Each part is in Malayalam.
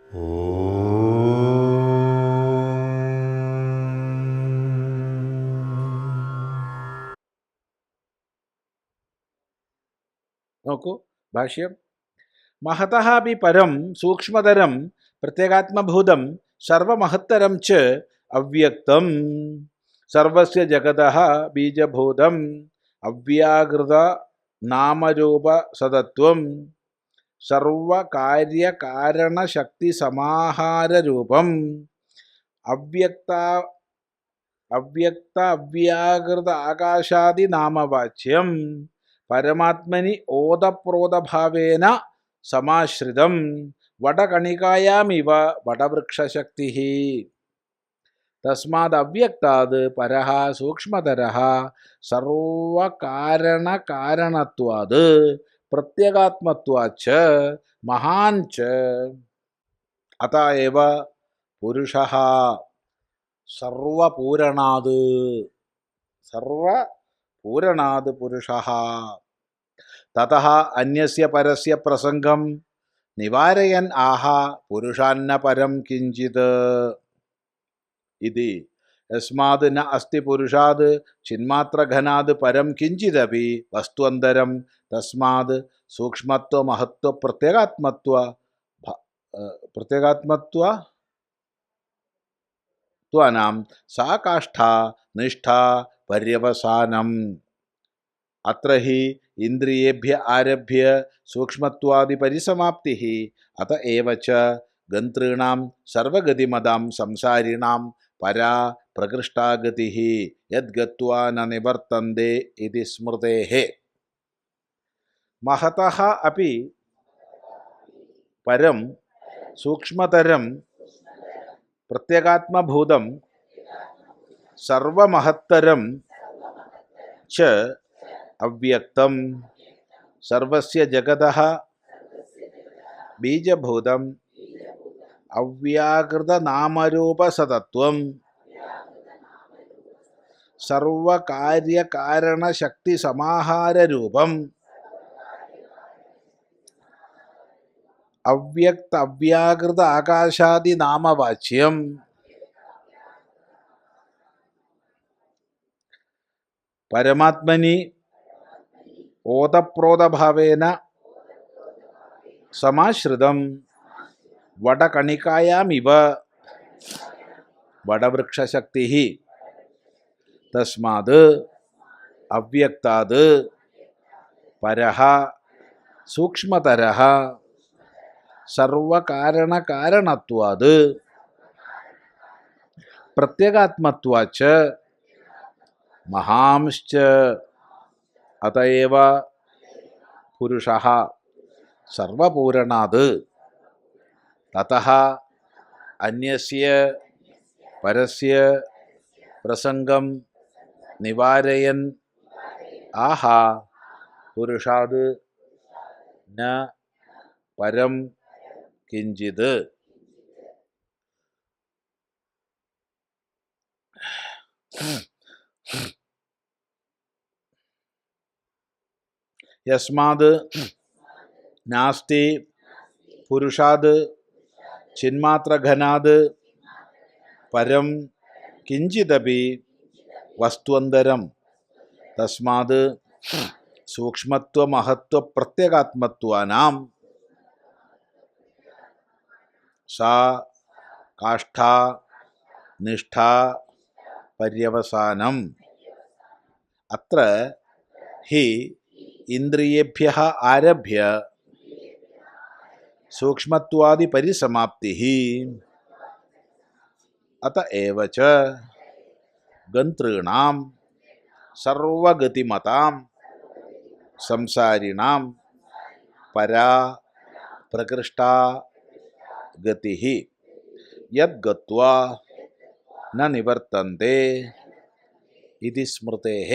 നോക്കൂ ഭാഷ്യം. മഹതഃ അപി പരം സൂക്ഷ്മതരം പ്രത്യേകാത്മഭൂതം സർവമഹത്തരം ച അവ്യക്തം സർവസ്യ ജഗതഃ ബീജഭൂതം അവ്യാകൃത നാമരൂപ സദത്വം സർവകാര്യകാരണശക്തിസമാഹാരരൂപം അവ്യക്ത അവ്യാകൃത ആകാശാദി നാമവാച്യം പരമാത്മനി ഓതപ്രോതഭാവേന സമാശ്രിതം വടകണികായാമിവ വടവൃക്ഷശക്തിഃ. തസ്മാദ് അവ്യക്താദ് പരഃ സൂക്ഷ്മതരഃ സർവകാരണകാരണത്വാദ് പ്രത്യഗാത്മത്വാച്ച മഹാൻ ച. അത ഏവ പുരുഷഃ സർവപൂരണാത് പുരുഷഃ. തതഃ അന്യസ്യ പരസ്യ പ്രസംഗം നിവാരയൻ ആഹ പുരുഷാന്ന പരം കിഞ്ചിത് ഇതി. യസ്മാത് ന അസ്തി പുരുഷാത് ചിന്മാത്രഘനാത് പരം കിഞ്ചിദപി വസ്തുവന്തരം. തസ്മാത് സൂക്ഷ്മത്വമഹത്വ പ്രത്യേകാത്മത്വാനാം സാ കാഷ്ഠാ നിഷ്ഠാ പര്യവസാനം. അത്ര ഹി ഇന്ദ്രിയേഭ്യ ആരഭ്യ സൂക്ഷ്മത്വാദി പരിസമാപ്തിഃ. അത ഏവ ച ഗന്ത്രീണാം സർവഗതിമതാം സംസാരിണാം പരാ പ്രകൃഷ്ടാ ഗതിഃ യദ്ഗത്വാ ന നിവർത്തന്തെ ഇതി സ്മൃതേഃ. മഹതഃ അപി പരം സൂക്ഷ്മതരം പ്രത്യേകാത്മഭൂതം സർവമഹത്തരം ച അവ്യക്തം സർവസ്യ ജഗതഃ ബീജഭൂതം അവ്യാകൃതനാമരൂപസതത്വം സർവകാര്യകാരണശക്തിസമാഹാരരൂപം അവ്യക്ത ആകാശാദി നാമവാച്യം പരമാത്മനി ഓതപ്രോതഭാവേന സമാശ്രിതം വടകണികായാമിവ വടവൃക്ഷശക്തിഃ. തസ്മാത് അവ്യക്താത് പരഃ സൂക്ഷ്മതരഃ സർവകാരണകാരണത്വാത് പ്രത്യഗാത്മത്വാച്ച മഹാംശ്ച. അത ഏവ പുരുഷഃ സർവപൂരണാത്. തതഃ അന്യസ്യ പരസ്യ പ്രസംഗം നിവാരയൻ ആഹ പുരുഷാത് ന പരം കിഞ്ചിത്. യസ്മാത് നാസ്തി പുരുഷാത് ചിന്മാത്രഘനാത് പരം കിഞ്ചിദപി വസ്തുവന്തരം. തസ്മാത് സൂക്ഷ്മത്വമഹത്വപ്രത്യഗാത്മത്വാനാം സാ കാഷ്ഠാ നിഷ്ഠാ പര്യവസാനം. അത്ര ഹി ഇന്ദ്രിയേഭ്യഃ ആരഭ്യ സൂക്ഷ്മത്വാദി പരിസമാപ്തിഃ. അത ഏവ ച ഗന്ത്രീണാം സർവഗതിമതാം സംസാരിണാം പരാ പ്രകൃഷ്ടാ ഗതിഃ യദ്ഗത്വാ ന നിവർത്തന്തെ ഇതി സ്മൃതേഃ.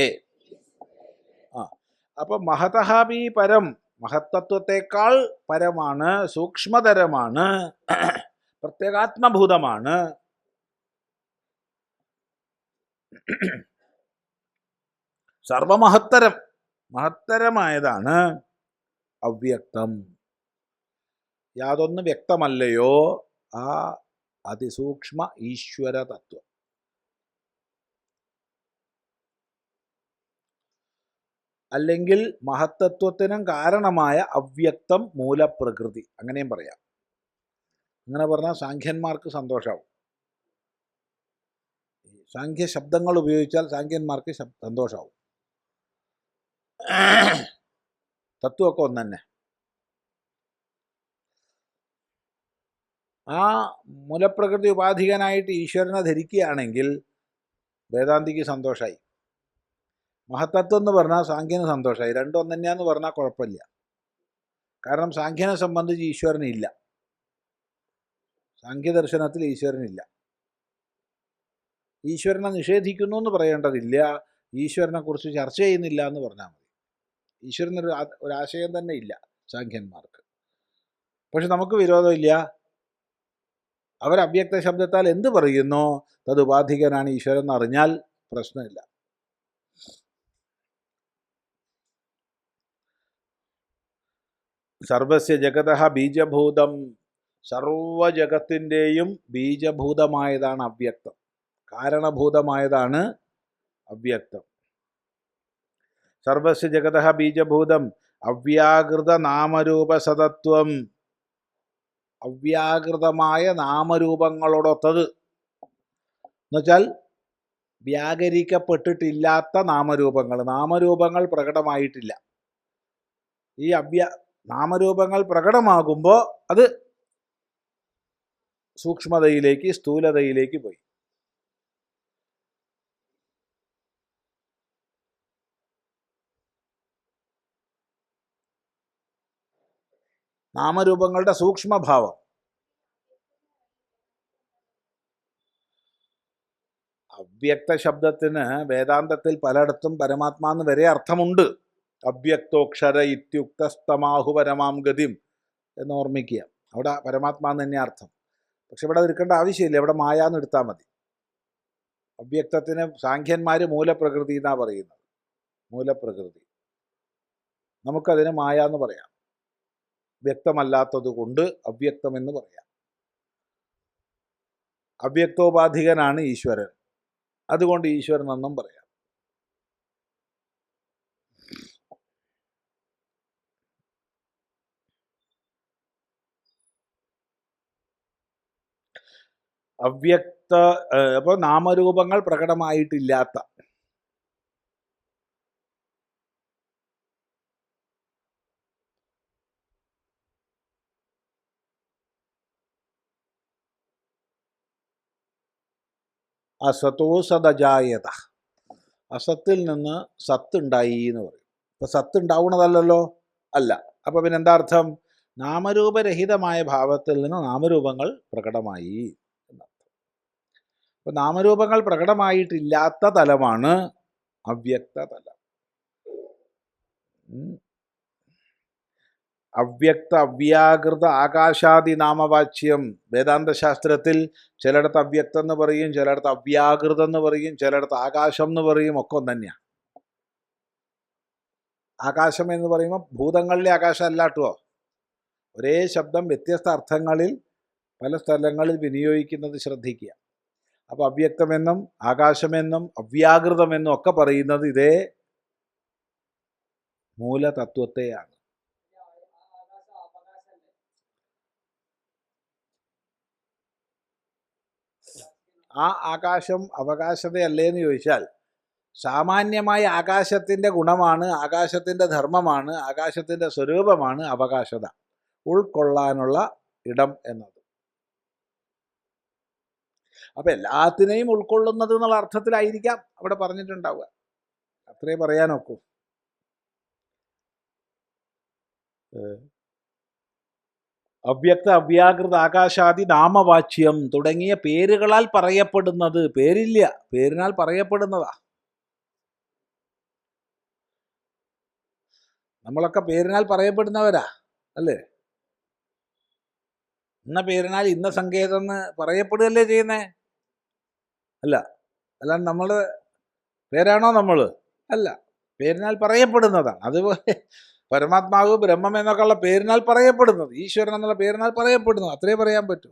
അപ്പം മഹതഃ അപി പരം, മഹത്തത്വത്തെക്കാൾ പരമാണ്, സൂക്ഷ്മതരമാണ്, പ്രത്യേകാത്മഭൂതമാണ്. സർവമഹത്തരം, മഹത്തരമായതാണ്. അവ്യക്തം, യാതൊന്ന് വ്യക്തമല്ലയോ ആ അതിസൂക്ഷ്മ ഈശ്വര തത്വം. അല്ലെങ്കിൽ മഹത്തത്വത്തിനും കാരണമായ അവ്യക്തം മൂലപ്രകൃതി, അങ്ങനെയും പറയാം. അങ്ങനെ പറഞ്ഞാൽ സാഖ്യന്മാർക്ക് സന്തോഷമാവും. സാഖ്യ ശബ്ദങ്ങൾ ഉപയോഗിച്ചാൽ സാഖ്യന്മാർക്ക് സന്തോഷമാവും. തത്വമൊക്കെ ഒന്ന് തന്നെ. ആ മൂലപ്രകൃതി ഉപാധികനായിട്ട് ഈശ്വരനെ ധരിക്കുകയാണെങ്കിൽ വേദാന്തിക്ക് സന്തോഷമായി. മഹത്തത്വം എന്ന് പറഞ്ഞാൽ സാഖ്യന് സന്തോഷമായി. രണ്ടും ഒന്ന് തന്നെയാന്ന് പറഞ്ഞാൽ കുഴപ്പമില്ല. കാരണം സാഖ്യനെ സംബന്ധിച്ച് ഈശ്വരനില്ല. സാഖ്യദർശനത്തിൽ ഈശ്വരനില്ല. ഈശ്വരനെ നിഷേധിക്കുന്നു എന്ന് പറയേണ്ടതില്ല, ഈശ്വരനെ കുറിച്ച് ചർച്ച ചെയ്യുന്നില്ല എന്ന് പറഞ്ഞാൽ മതി. ഈശ്വരനൊരാശയം തന്നെ ഇല്ല സാഖ്യന്മാർക്ക്. പക്ഷെ നമുക്ക് വിരോധമില്ല. അവർ അവ്യക്ത ശബ്ദത്താൽ എന്ത് പറയുന്നോ തതുപാധികനാണ് ഈശ്വരൻ എന്നറിഞ്ഞാൽ പ്രശ്നമില്ല. സർവസ്യ ജഗതഃ ബീജഭൂതം, സർവജഗത്തിൻ്റെയും ബീജഭൂതമായതാണ് അവ്യക്തം, കാരണഭൂതമായതാണ് അവ്യക്തം. സർവസ്യ ജഗതഃ ബീജഭൂതം അവ്യാകൃത നാമരൂപസതത്വം, അവ്യാകൃതമായ നാമരൂപങ്ങളോടൊത്തത് എന്നുവെച്ചാൽ വ്യാകരിക്കപ്പെട്ടിട്ടില്ലാത്ത നാമരൂപങ്ങൾ. നാമരൂപങ്ങൾ പ്രകടമായിട്ടില്ല. ഈ നാമരൂപങ്ങൾ പ്രകടമാകുമ്പോൾ അത് സൂക്ഷ്മതയിലേക്ക്, സ്ഥൂലതയിലേക്ക് പോയി. നാമരൂപങ്ങളുടെ സൂക്ഷ്മഭാവം. അവ്യക്ത ശബ്ദത്തിന് വേദാന്തത്തിൽ പലയിടത്തും പരമാത്മാന്ന് വരെ അർത്ഥമുണ്ട്. അവ്യക്തോക്ഷര ഇത്യുക്തസ്തമാഹു പരമാം ഗതിം എന്ന് ഓർമ്മിക്കുക. അവിടെ പരമാത്മാന്ന് തന്നെ അർത്ഥം. പക്ഷെ ഇവിടെ എടുക്കേണ്ട ആവശ്യമില്ല, ഇവിടെ മായാന്ന് എടുത്താൽ മതി. അവ്യക്തത്തിന് സാഖ്യന്മാർ മൂലപ്രകൃതി എന്നാണ് പറയുന്നത്. മൂലപ്രകൃതി, നമുക്കതിന് മായാന്ന് പറയാം. വ്യക്തമല്ലാത്തത് കൊണ്ട് അവ്യക്തമെന്ന് പറയാം. അവ്യക്തോപാധികനാണ് ഈശ്വരൻ, അതുകൊണ്ട് ഈശ്വരൻ എന്നും പറയാം. അവ്യക്ത അപ്പോൾ നാമരൂപങ്ങൾ പ്രകടമായിട്ടില്ലാത്ത, അസത്തോ സദജായത, അസത്തിൽ നിന്ന് സത്തുണ്ടായി എന്ന് പറയും. ഇപ്പം സത്ത് ഉണ്ടാവുന്നതല്ലോ, അല്ല. അപ്പം പിന്നെ എന്താ അർത്ഥം? നാമരൂപരഹിതമായ ഭാവത്തിൽ നിന്ന് നാമരൂപങ്ങൾ പ്രകടമായി എന്നർത്ഥം. അപ്പം നാമരൂപങ്ങൾ പ്രകടമായിട്ടില്ലാത്ത തലമാണ് അവ്യക്ത തലം. അവ്യക്ത അവ്യാകൃത ആകാശാദി നാമവാച്യം. വേദാന്തശാസ്ത്രത്തിൽ ചിലയിടത്ത് അവ്യക്തം എന്ന് പറയും, ചിലയിടത്ത് അവ്യാകൃതം എന്ന് പറയും, ചിലയിടത്ത് ആകാശം എന്ന് പറയും. ഒക്കെ ഒന്ന് തന്നെയാണ്. ആകാശം എന്ന് പറയുമ്പോൾ ഭൂതങ്ങളിലെ ആകാശം അല്ല കേട്ടോ. ഒരേ ശബ്ദം വ്യത്യസ്ത അർത്ഥങ്ങളിൽ പല സ്ഥലങ്ങളിൽ വിനിയോഗിക്കുന്നത് ശ്രദ്ധിക്കുക. അപ്പോൾ അവ്യക്തമെന്നും ആകാശമെന്നും അവ്യാകൃതമെന്നും ഒക്കെ പറയുന്നത് ഇതേ മൂലതത്വത്തെയാണ്. ആ ആകാശം അവകാശതയല്ലേ എന്ന് ചോദിച്ചാൽ, സാമാന്യമായ ആകാശത്തിൻ്റെ ഗുണമാണ്, ആകാശത്തിൻ്റെ ധർമ്മമാണ്, ആകാശത്തിൻ്റെ സ്വരൂപമാണ് അവകാശത, ഉൾക്കൊള്ളാനുള്ള ഇടം എന്നത്. അപ്പം എല്ലാത്തിനെയും ഉൾക്കൊള്ളുന്നത് എന്നുള്ള അർത്ഥത്തിലായിരിക്കാം അവിടെ പറഞ്ഞിട്ടുണ്ടാവുക. അത്രേ പറയാനൊക്കൂ. അവ്യക്ത അവ്യാകൃത ആകാശാദി നാമവാച്യം തുടങ്ങിയ പേരുകളാൽ പറയപ്പെടുന്നത്. പേരില്ല, പേരിനാൽ പറയപ്പെടുന്നതാ. നമ്മളൊക്കെ പേരിനാൽ പറയപ്പെടുന്നവരാ അല്ലേ? ഇന്ന പേരിനാൽ ഇന്ന സങ്കേതം എന്ന് പറയപ്പെടുകയല്ലേ ചെയ്യുന്നേ? അല്ല, അല്ലാണ്ട് നമ്മൾ പേരാണോ നമ്മൾ? അല്ല, പേരിനാൽ പറയപ്പെടുന്നതാണ്. അതുപോലെ പരമാത്മാവ് ബ്രഹ്മം എന്നൊക്കെയുള്ള പേരിനാൽ പറയപ്പെടുന്നത്, ഈശ്വരൻ എന്നുള്ള പേരിനാൽ പറയപ്പെടുന്നത്, അത്രേ പറയാൻ പറ്റൂ.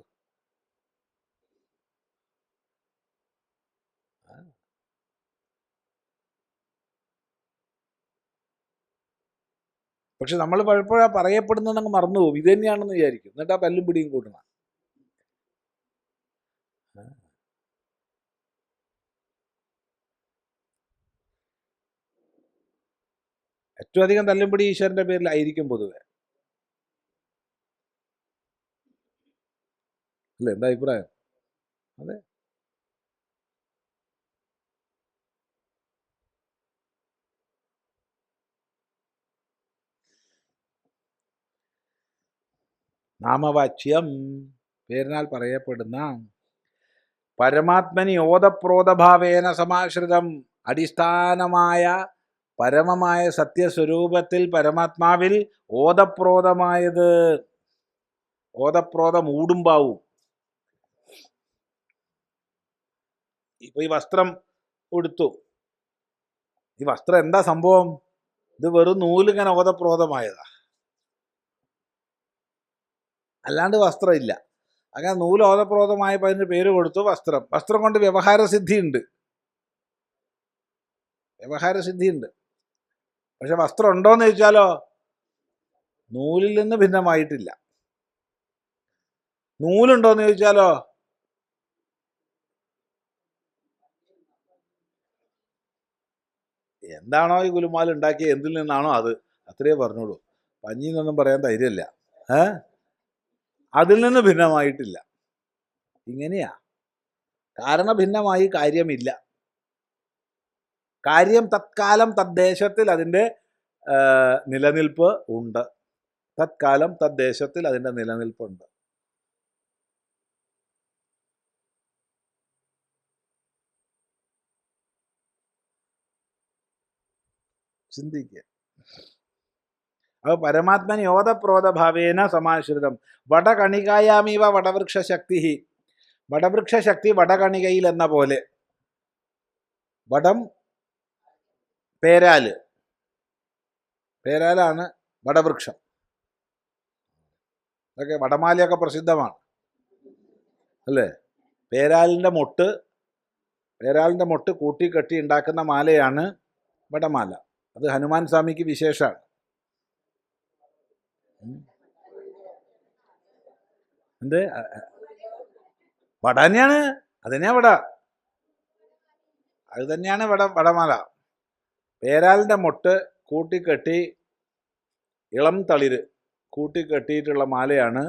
പക്ഷെ നമ്മൾ പലപ്പോഴാ പറയപ്പെടുന്നതെന്ന് മറന്നുപോകും, ഇത് തന്നെയാണെന്ന് വിചാരിക്കും. എന്നിട്ട് ആ തല്ലും പിടിയും കൂട്ടണം. ഏറ്റവും അധികം തല്ലും പിടി ഈശ്വരന്റെ പേരിലായിരിക്കും പൊതുവെ. അല്ലേ? എന്താ അഭിപ്രായം? അതെ. നാമവാച്യം, പേരിനാൽ പറയപ്പെടുന്ന, പരമാത്മനി ഓതപ്രോതഭാവേന സമാശ്രിതം, അടിസ്ഥാനമായ പരമമായ സത്യസ്വരൂപത്തിൽ പരമാത്മാവിൽ ഓതപ്രോതമായത്. ഓതപ്രോതം ഊടുമ്പാവും. ഇപ്പൊ ഈ വസ്ത്രം ഉടുത്തു, ഈ വസ്ത്രം എന്താ സംഭവം? ഇത് വെറും നൂലിങ്ങനെ ഓതപ്രോതമായതാ, അല്ലാണ്ട് വസ്ത്രം ഇല്ല. അങ്ങനെ നൂല് ഓതപ്രോതമായപ്പോൾ അതിന് പേര് കൊടുത്തു വസ്ത്രം. വസ്ത്രം കൊണ്ട് വ്യവഹാരസിദ്ധിയുണ്ട്, വ്യവഹാരസിദ്ധിയുണ്ട്. പക്ഷെ വസ്ത്രം ഉണ്ടോയെന്ന് ചോദിച്ചാലോ, നൂലിൽ നിന്ന് ഭിന്നമായിട്ടില്ല. നൂലുണ്ടോയെന്ന് ചോദിച്ചാലോ, എന്താണോ ഈ ഗുലുമാൽ ഉണ്ടാക്കിയ എന്തിൽ നിന്നാണോ അത്, അത്രയേ പറഞ്ഞോളൂ. പഞ്ഞിന്നൊന്നും പറയാൻ ധൈര്യമില്ല. അതിൽ നിന്ന് ഭിന്നമായിട്ടില്ല. ഇങ്ങനെയാ. കാരണഭിന്നമായി കാര്യമില്ല. കാര്യം തത്കാലം തദ്ദേശത്തിൽ അതിൻ്റെ നിലനിൽപ്പ് ഉണ്ട്. തത്കാലം തദ്ദേശത്തിൽ അതിൻ്റെ നിലനിൽപ്പുണ്ട്. ചിന്തിക്കുക. അപ്പോൾ പരമാത്മനി ഓതപ്രോതഭാവേന സമാശ്രിതം. വടകണികായാമീവ വടവൃക്ഷശക്തി. വടവൃക്ഷശക്തി വടകണികയിൽ എന്ന പോലെ. വടം പേരാല്, പേരാലാണ് വടവൃക്ഷം. അതൊക്കെ വടമാലയൊക്കെ പ്രസിദ്ധമാണ് അല്ലേ? പേരാലിൻ്റെ മൊട്ട് കൂട്ടിക്കെട്ടി ഉണ്ടാക്കുന്ന മാലയാണ് വടമാല. അത് ഹനുമാൻ സ്വാമിക്ക് വിശേഷമാണ്. എന്ത് വട തന്നെയാണ്, അത് തന്നെയാ വട, അത് തന്നെയാണ് വടമാല. പേരാലിൻ്റെ മൊട്ട് കൂട്ടിക്കെട്ടി, ഇളം തളിര് കൂട്ടിക്കെട്ടിയിട്ടുള്ള മാലയാണ്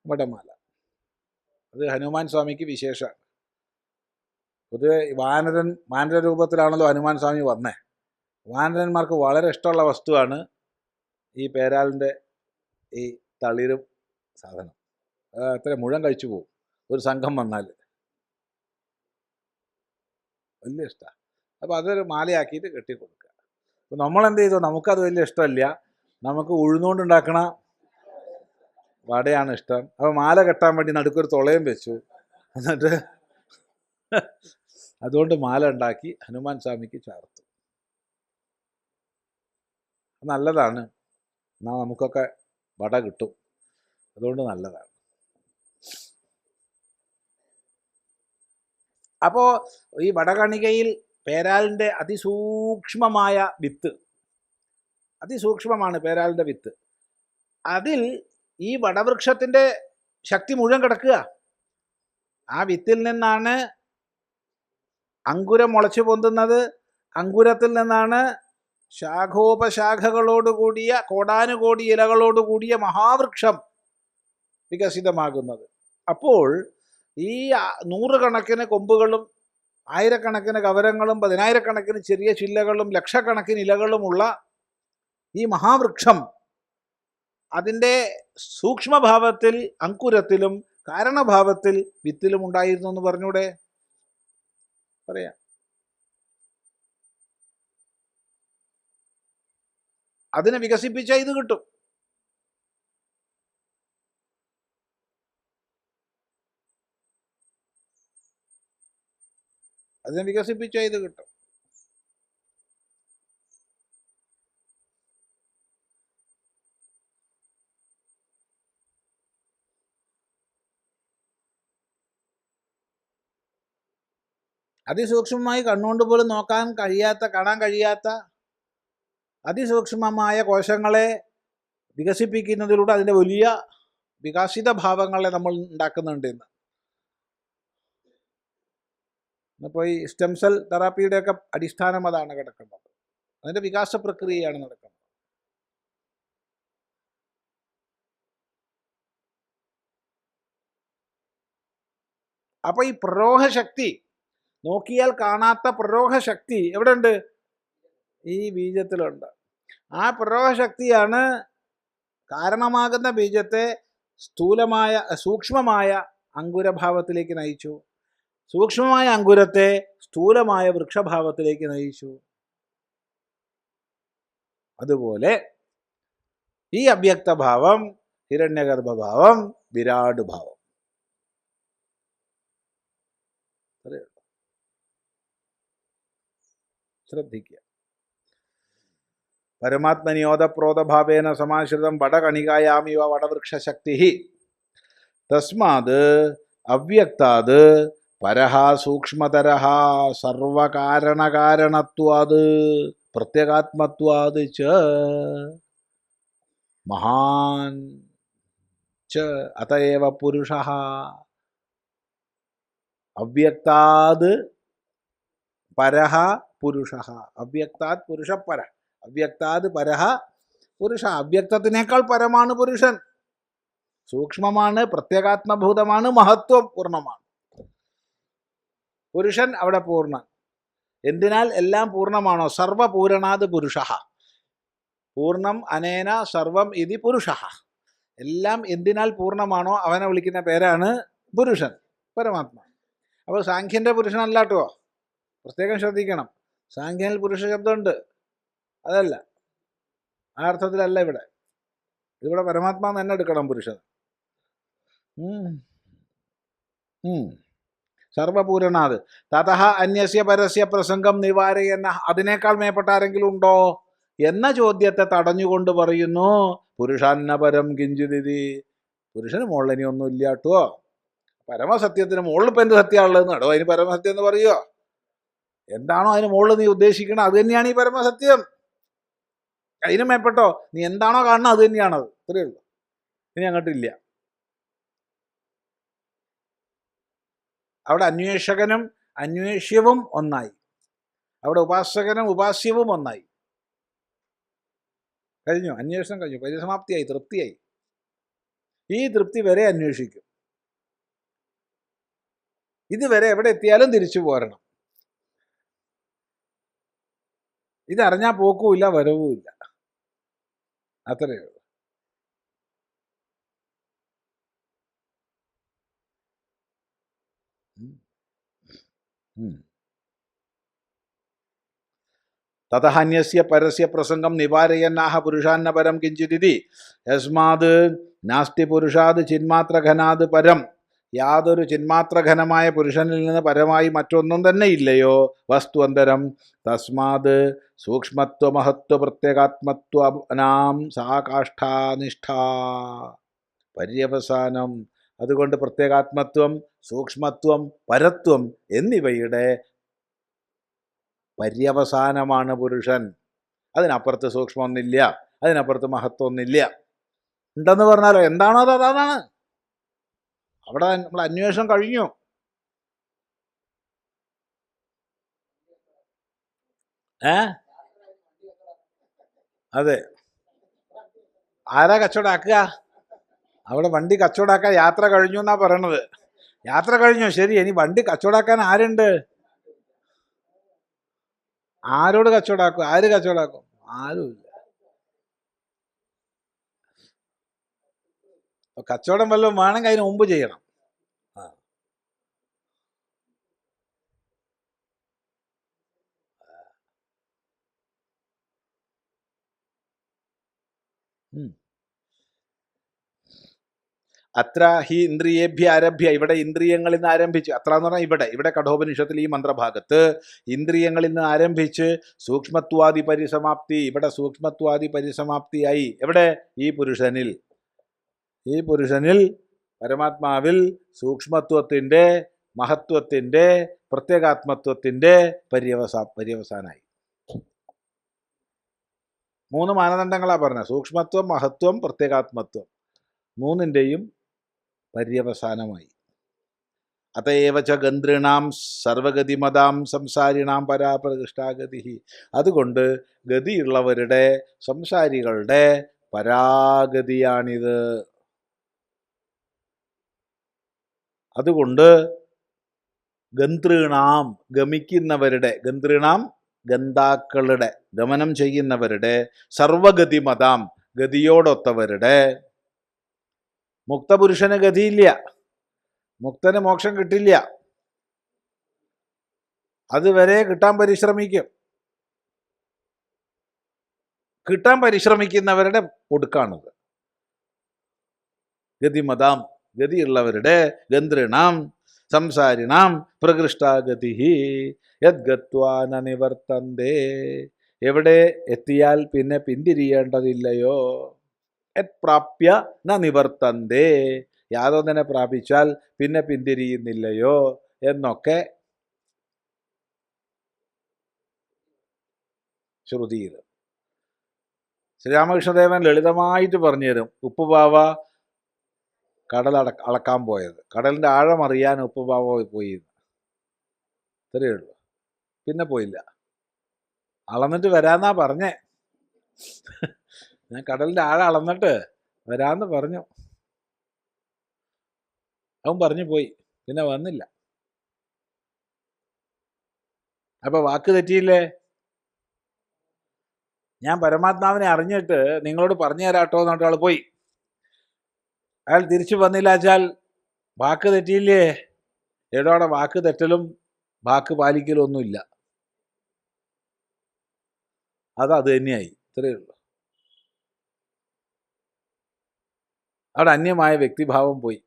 വടമാല. അത് ഹനുമാൻ സ്വാമിക്ക് വിശേഷമാണ്. പൊതുവെ വാനര രൂപത്തിലാണല്ലോ ഹനുമാൻ സ്വാമി വന്നേ. വാനരന്മാർക്ക് വളരെ ഇഷ്ടമുള്ള വസ്തുവാണ് ഈ പേരാലിൻ്റെ ഈ തളിരും സാധനം. അത്ര മുഴുവൻ കഴിച്ചു പോകും ഒരു സംഘം വന്നാൽ, വലിയ ഇഷ്ടമാണ്. അപ്പോൾ അതൊരു മാലയാക്കിയിട്ട് കെട്ടിക്കൊടുക്കുക. അപ്പോൾ നമ്മളെന്ത് ചെയ്തു, നമുക്കത് വലിയ ഇഷ്ടമല്ല, നമുക്ക് ഉഴുന്നുകൊണ്ടുണ്ടാക്കണ വടയാണ് ഇഷ്ടം. അപ്പോൾ മാല കെട്ടാൻ വേണ്ടി നടുക്കൊരു തുളയും വെച്ചു. എന്നിട്ട് അതുകൊണ്ട് മാല ഉണ്ടാക്കി ഹനുമാൻ സ്വാമിക്ക് ചേർത്തു. നല്ലതാണ്. എന്നാൽ നമുക്കൊക്കെ വട കിട്ടും, അതുകൊണ്ട് നല്ലതാണ്. അപ്പോൾ ഈ വടകണികയിൽ പേരാലിൻ്റെ അതിസൂക്ഷ്മമായ വിത്ത്, അതിസൂക്ഷ്മമാണ് പേരാലിൻ്റെ വിത്ത്. അതിൽ ഈ വടവൃക്ഷത്തിൻ്റെ ശക്തി മുഴുവൻ കിടക്കുക. ആ വിത്തിൽ നിന്നാണ് അങ്കുരം മുളച്ചു പൊന്തുന്നത്. അങ്കുരത്തിൽ നിന്നാണ് ശാഖോപശാഖകളോടുകൂടിയ കോടാനുകോടി ഇലകളോടുകൂടിയ മഹാവൃക്ഷം വികസിതമാകുന്നത്. അപ്പോൾ ഈ 100 കണക്കിന് കൊമ്പുകളും 1000 കവരങ്ങളും 10,000 ചെറിയ ചില്ലകളും ലക്ഷക്കണക്കിന് ഇലകളുമുള്ള ഈ മഹാവൃക്ഷം അതിൻ്റെ സൂക്ഷ്മഭാവത്തിൽ അങ്കുരത്തിലും കാരണഭാവത്തിൽ വിത്തിലും ഉണ്ടായിരുന്നു എന്ന് പറഞ്ഞൂടെ? പറയാം. അതിനെ വികസിപ്പിച്ചാൽ ഇത് കിട്ടും. അതിനെ വികസിപ്പിച്ചാൽ ഇത് കിട്ടും. അതിസൂക്ഷ്മമായി കണ്ണുകൊണ്ട് പോലും കാണാൻ കഴിയാത്ത അതിസൂക്ഷ്മമായ കോശങ്ങളെ വികസിപ്പിക്കുന്നതിലൂടെ അതിൻ്റെ വലിയ വികാസിത ഭാവങ്ങളെ നമ്മൾ ഉണ്ടാക്കുന്നുണ്ട് ഇന്ന്. ഇപ്പോൾ ഈ സ്റ്റെം സെൽ തെറാപ്പിയുടെയൊക്കെ അടിസ്ഥാനം അതാണ് കിടക്കുന്നത്. അതിൻ്റെ വികാസ പ്രക്രിയയാണ് നടക്കുന്നത്. അപ്പോൾ ഈ പ്രരോഹശക്തി, നോക്കിയാൽ കാണാത്ത പ്രരോഹശക്തി എവിടെയുണ്ട്? ഈ ബീജത്തിലുണ്ട്. ആ പ്രരോഹശക്തിയാണ് കാരണമാകുന്ന ബീജത്തെ സൂക്ഷ്മമായ അങ്കുരഭാവത്തിലേക്ക് നയിച്ചു. സൂക്ഷ്മമായ അങ്കുരത്തെ സ്ഥൂലമായ വൃക്ഷഭാവത്തിലേക്ക് നയിച്ചു. അതുപോലെ ഈ അവ്യക്തഭാവം, ഹിരണ്യഗർഭഭാവം, വിരാട് ഭാവം. ശ്രദ്ധിക്കുക. പരമാത്മനിയോധപ്രോതഭാവേന സമാശ്രിതം വടകണികായാമിവ വടവൃക്ഷശക്തി തസ്മാത് അവ്യക്താത് പരഹ സൂക്ഷ്മതരഹ സർവകാരണകാരണത്വാത് പ്രത്യേകാത്മത്വാത് ച മഹാൻ ച അതയേവ പുരുഷഃ. അവ്യക്താത് പരഹ പുരുഷഃ. അവ്യക്താത് പുരുഷപര. അവ്യക്താത് പരഹ പുരുഷ. അവ്യക്തത്തിനേക്കാൾ പരമാണ് പുരുഷൻ. സൂക്ഷ്മമാണ്, പ്രത്യേകാത്മഭൂതമാണ്, മഹത്വം പൂർണ്ണമാണ്. പുരുഷൻ അവിടെ പൂർണ്ണൻ. എന്തിനാൽ എല്ലാം പൂർണ്ണമാണോ? സർവപൂരണാത് പുരുഷ. പൂർണ്ണം അനേന സർവം ഇതി പുരുഷ. എല്ലാം എന്തിനാൽ പൂർണ്ണമാണോ അവനെ വിളിക്കുന്ന പേരാണ് പുരുഷൻ, പരമാത്മാ. അപ്പോൾ സാഖ്യൻ്റെ പുരുഷനല്ല കേട്ടോ, പ്രത്യേകം ശ്രദ്ധിക്കണം. സാഖ്യനിൽ പുരുഷ ശബ്ദമുണ്ട്, അതല്ല, ആ അർത്ഥത്തിലല്ല ഇവിടെ. ഇതിവിടെ പരമാത്മാന്ന് തന്നെ എടുക്കണം പുരുഷൻ. സർവപൂരണാത് തതഃ അന്യസ്യ പരസ്യ പ്രസംഗം നിവാരയെന്ന. അതിനേക്കാൾ മേപ്പെട്ട ആരെങ്കിലും ഉണ്ടോ എന്ന ചോദ്യത്തെ തടഞ്ഞുകൊണ്ട് പറയുന്നു പുരുഷാന്നപരം കിഞ്ചിതി. പുരുഷന് മുകളിൽ ഇനി ഒന്നും ഇല്ല കേട്ടോ. പരമസത്യത്തിന് മുകളിൽ ഇപ്പം എന്ത് സത്യമുള്ളതെന്ന് കേട്ടോ അതിന് പരമസത്യം എന്ന് പറയുമോ? എന്താണോ അതിന് മുകളിൽ നീ ഉദ്ദേശിക്കണം അത് തന്നെയാണ് ഈ പരമസത്യം. അതിന് മേപ്പെട്ടോ നീ എന്താണോ കാണുന്നത് അത് തന്നെയാണത്. ഇത്രയേ ഉള്ളൂ, ഇനി അങ്ങോട്ടില്ല. അവിടെ അന്വേഷകനും അന്വേഷ്യവും ഒന്നായി. അവിടെ ഉപാസകനും ഉപാസ്യവും ഒന്നായി. കഴിഞ്ഞു, അന്വേഷണം കഴിഞ്ഞു, പരിസമാപ്തിയായി, തൃപ്തിയായി. ഈ തൃപ്തി വരെ അന്വേഷിക്കും. ഇതുവരെ എവിടെ എത്തിയാലും തിരിച്ചു പോരണം. ഇതറിഞ്ഞാൽ പോക്കുമില്ല വരവുമില്ല. അത്രയേ ഉള്ളൂ. തതഃ അന്യസ്യ പരസ്യ പ്രസംഗം നിവാരയന്നാഹ പുരുഷാന്നപരം കിഞ്ചിതി യസ്മാത് നാസ്തി പുരുഷാത് ചിന്മാത്രഘനാത് പരം. യാതൊരു ചിന്മാത്രഘനമായ പുരുഷനിൽ നിന്ന് പരമായി മറ്റൊന്നും തന്നെ ഇല്ലയോ വസ്തുവന്തരം. തസ്മാത് സൂക്ഷ്മത്വമഹത്വ പ്രത്യേകാത്മത്വനാം സാകാഷ്ഠാനിഷ്ഠ പര്യവസാനം. അതുകൊണ്ട് പ്രത്യേകാത്മത്വം, സൂക്ഷ്മത്വം, പരത്വം എന്നിവയുടെ പര്യവസാനമാണ് പുരുഷൻ. അതിനപ്പുറത്ത് സൂക്ഷ്മമൊന്നുമില്ല, അതിനപ്പുറത്ത് മഹത്വമൊന്നുമില്ല. ഉണ്ടെന്ന് പറഞ്ഞാലോ എന്താണോ അത് അതാണ്. അവിടെ നമ്മൾ അന്വേഷണം കഴിഞ്ഞു. അതെ, ആരാ കച്ചവടാക്കുക? അവിടെ വണ്ടി കച്ചവടാക്കാൻ യാത്ര കഴിഞ്ഞു എന്നാ പറയണത്. യാത്ര കഴിഞ്ഞു, ശരി. ഇനി വണ്ടി കച്ചവടാക്കാൻ ആരുണ്ട്? ആരോട് കച്ചവടാക്കും? ആര് കച്ചവടാക്കും? ആരുമില്ല. കച്ചവടം വല്ലതും വേണമെങ്കിൽ അതിന് മുമ്പ് ചെയ്യണം. അത്ര ഹി ഇന്ദ്രിയേഭ്യ ആരഭ്യ. ഇവിടെ ഇന്ദ്രിയങ്ങളിൽ നിന്ന് ആരംഭിച്ച്, അത്ര എന്ന് പറഞ്ഞാൽ ഇവിടെ കഠോപനിഷത്തിൽ ഈ മന്ത്രഭാഗത്ത് ഇന്ദ്രിയങ്ങളിൽ നിന്ന് ആരംഭിച്ച് സൂക്ഷ്മത്വാദി പരിസമാപ്തി. ഇവിടെ സൂക്ഷ്മത്വാദി പരിസമാപ്തിയായി എവിടെ? ഈ പുരുഷനിൽ പരമാത്മാവിൽ സൂക്ഷ്മത്വത്തിൻ്റെ, മഹത്വത്തിൻ്റെ, പ്രത്യേകാത്മത്വത്തിൻ്റെ പര്യവസാനായി. 3 മാനദണ്ഡങ്ങളാണ് പറഞ്ഞത്. സൂക്ഷ്മത്വം, മഹത്വം, പ്രത്യേകാത്മത്വം. 3ൻ്റെയും പര്യവസാനമായി. അതയേവ ച ഗന്ധൃണാം സർവഗതിമതാം സംസാരിണാം പരാപ്രകൃഷ്ടാഗതി. അതുകൊണ്ട് ഗതിയുള്ളവരുടെ, സംസാരികളുടെ പരാഗതിയാണിത്. അതുകൊണ്ട് ഗന്ധൃണാം ഗമിക്കുന്നവരുടെ, ഗന്ധൃണാം ഗന്ധാക്കളുടെ, ഗമനം ചെയ്യുന്നവരുടെ, സർവഗതിമതാം ഗതിയോടൊത്തവരുടെ. മുക്തപുരുഷന് ഗതിയില്ല, മുക്തന് മോക്ഷം കിട്ടില്ല. അതുവരെ കിട്ടാൻ പരിശ്രമിക്കും. കിട്ടാൻ പരിശ്രമിക്കുന്നവരുടെ ഒടുക്കാണത്. ഗതിമതാം ഗതിയുള്ളവരുടെ, ഗന്ധൃണാം സംസാരിണാം പ്രകൃഷ്ടാഗതി യദ്ഗത്വാ ന നിവർത്തന്തേ. എവിടെ എത്തിയാൽ പിന്നെ പിന്തിരിയേണ്ടതില്ലയോ. യത് പ്രാപ്യ ന നിവർത്തന്തേ. യാതൊന്നിനെ പ്രാപിച്ചാൽ പിന്നെ പിന്തിരിയുന്നില്ലയോ എന്നൊക്കെ ശ്രുതിയിൽ ശ്രീരാമകൃഷ്ണദേവൻ ലളിതമായിട്ട് പറഞ്ഞു തരും. ഉപ്പുപാവ കടൽ അളക്കാൻ പോയത്, കടലിൻ്റെ ആഴം അറിയാൻ ഉപ്പുപാവ പോയി, ഇത്രയേ ഉള്ളൂ. പിന്നെ പോയില്ല. അളന്നിട്ട് വരാന്നാ പറഞ്ഞേ. ഞാൻ കടലിൻ്റെ ആഴം അളന്നിട്ട് വരാമെന്ന് പറഞ്ഞു. അവൻ പറഞ്ഞു പോയി, പിന്നെ വന്നില്ല. അപ്പൊ വാക്ക് തെറ്റിയില്ലേ? ഞാൻ പരമാത്മാവിനെ അറിഞ്ഞിട്ട് നിങ്ങളോട് പറഞ്ഞു തരാട്ടോ എന്നിട്ട് ആൾ പോയി. അയാൾ തിരിച്ചു വന്നില്ല വെച്ചാൽ വാക്ക് തെറ്റിയില്ലേ? ഏടോടെ വാക്ക് തെറ്റലും വാക്ക് പാലിക്കലും ഒന്നുമില്ല. അത് തന്നെയായി, ഇത്രയേ ഉള്ളൂ. അവിടെ അന്യമായ വ്യക്തിഭാവം പോയി.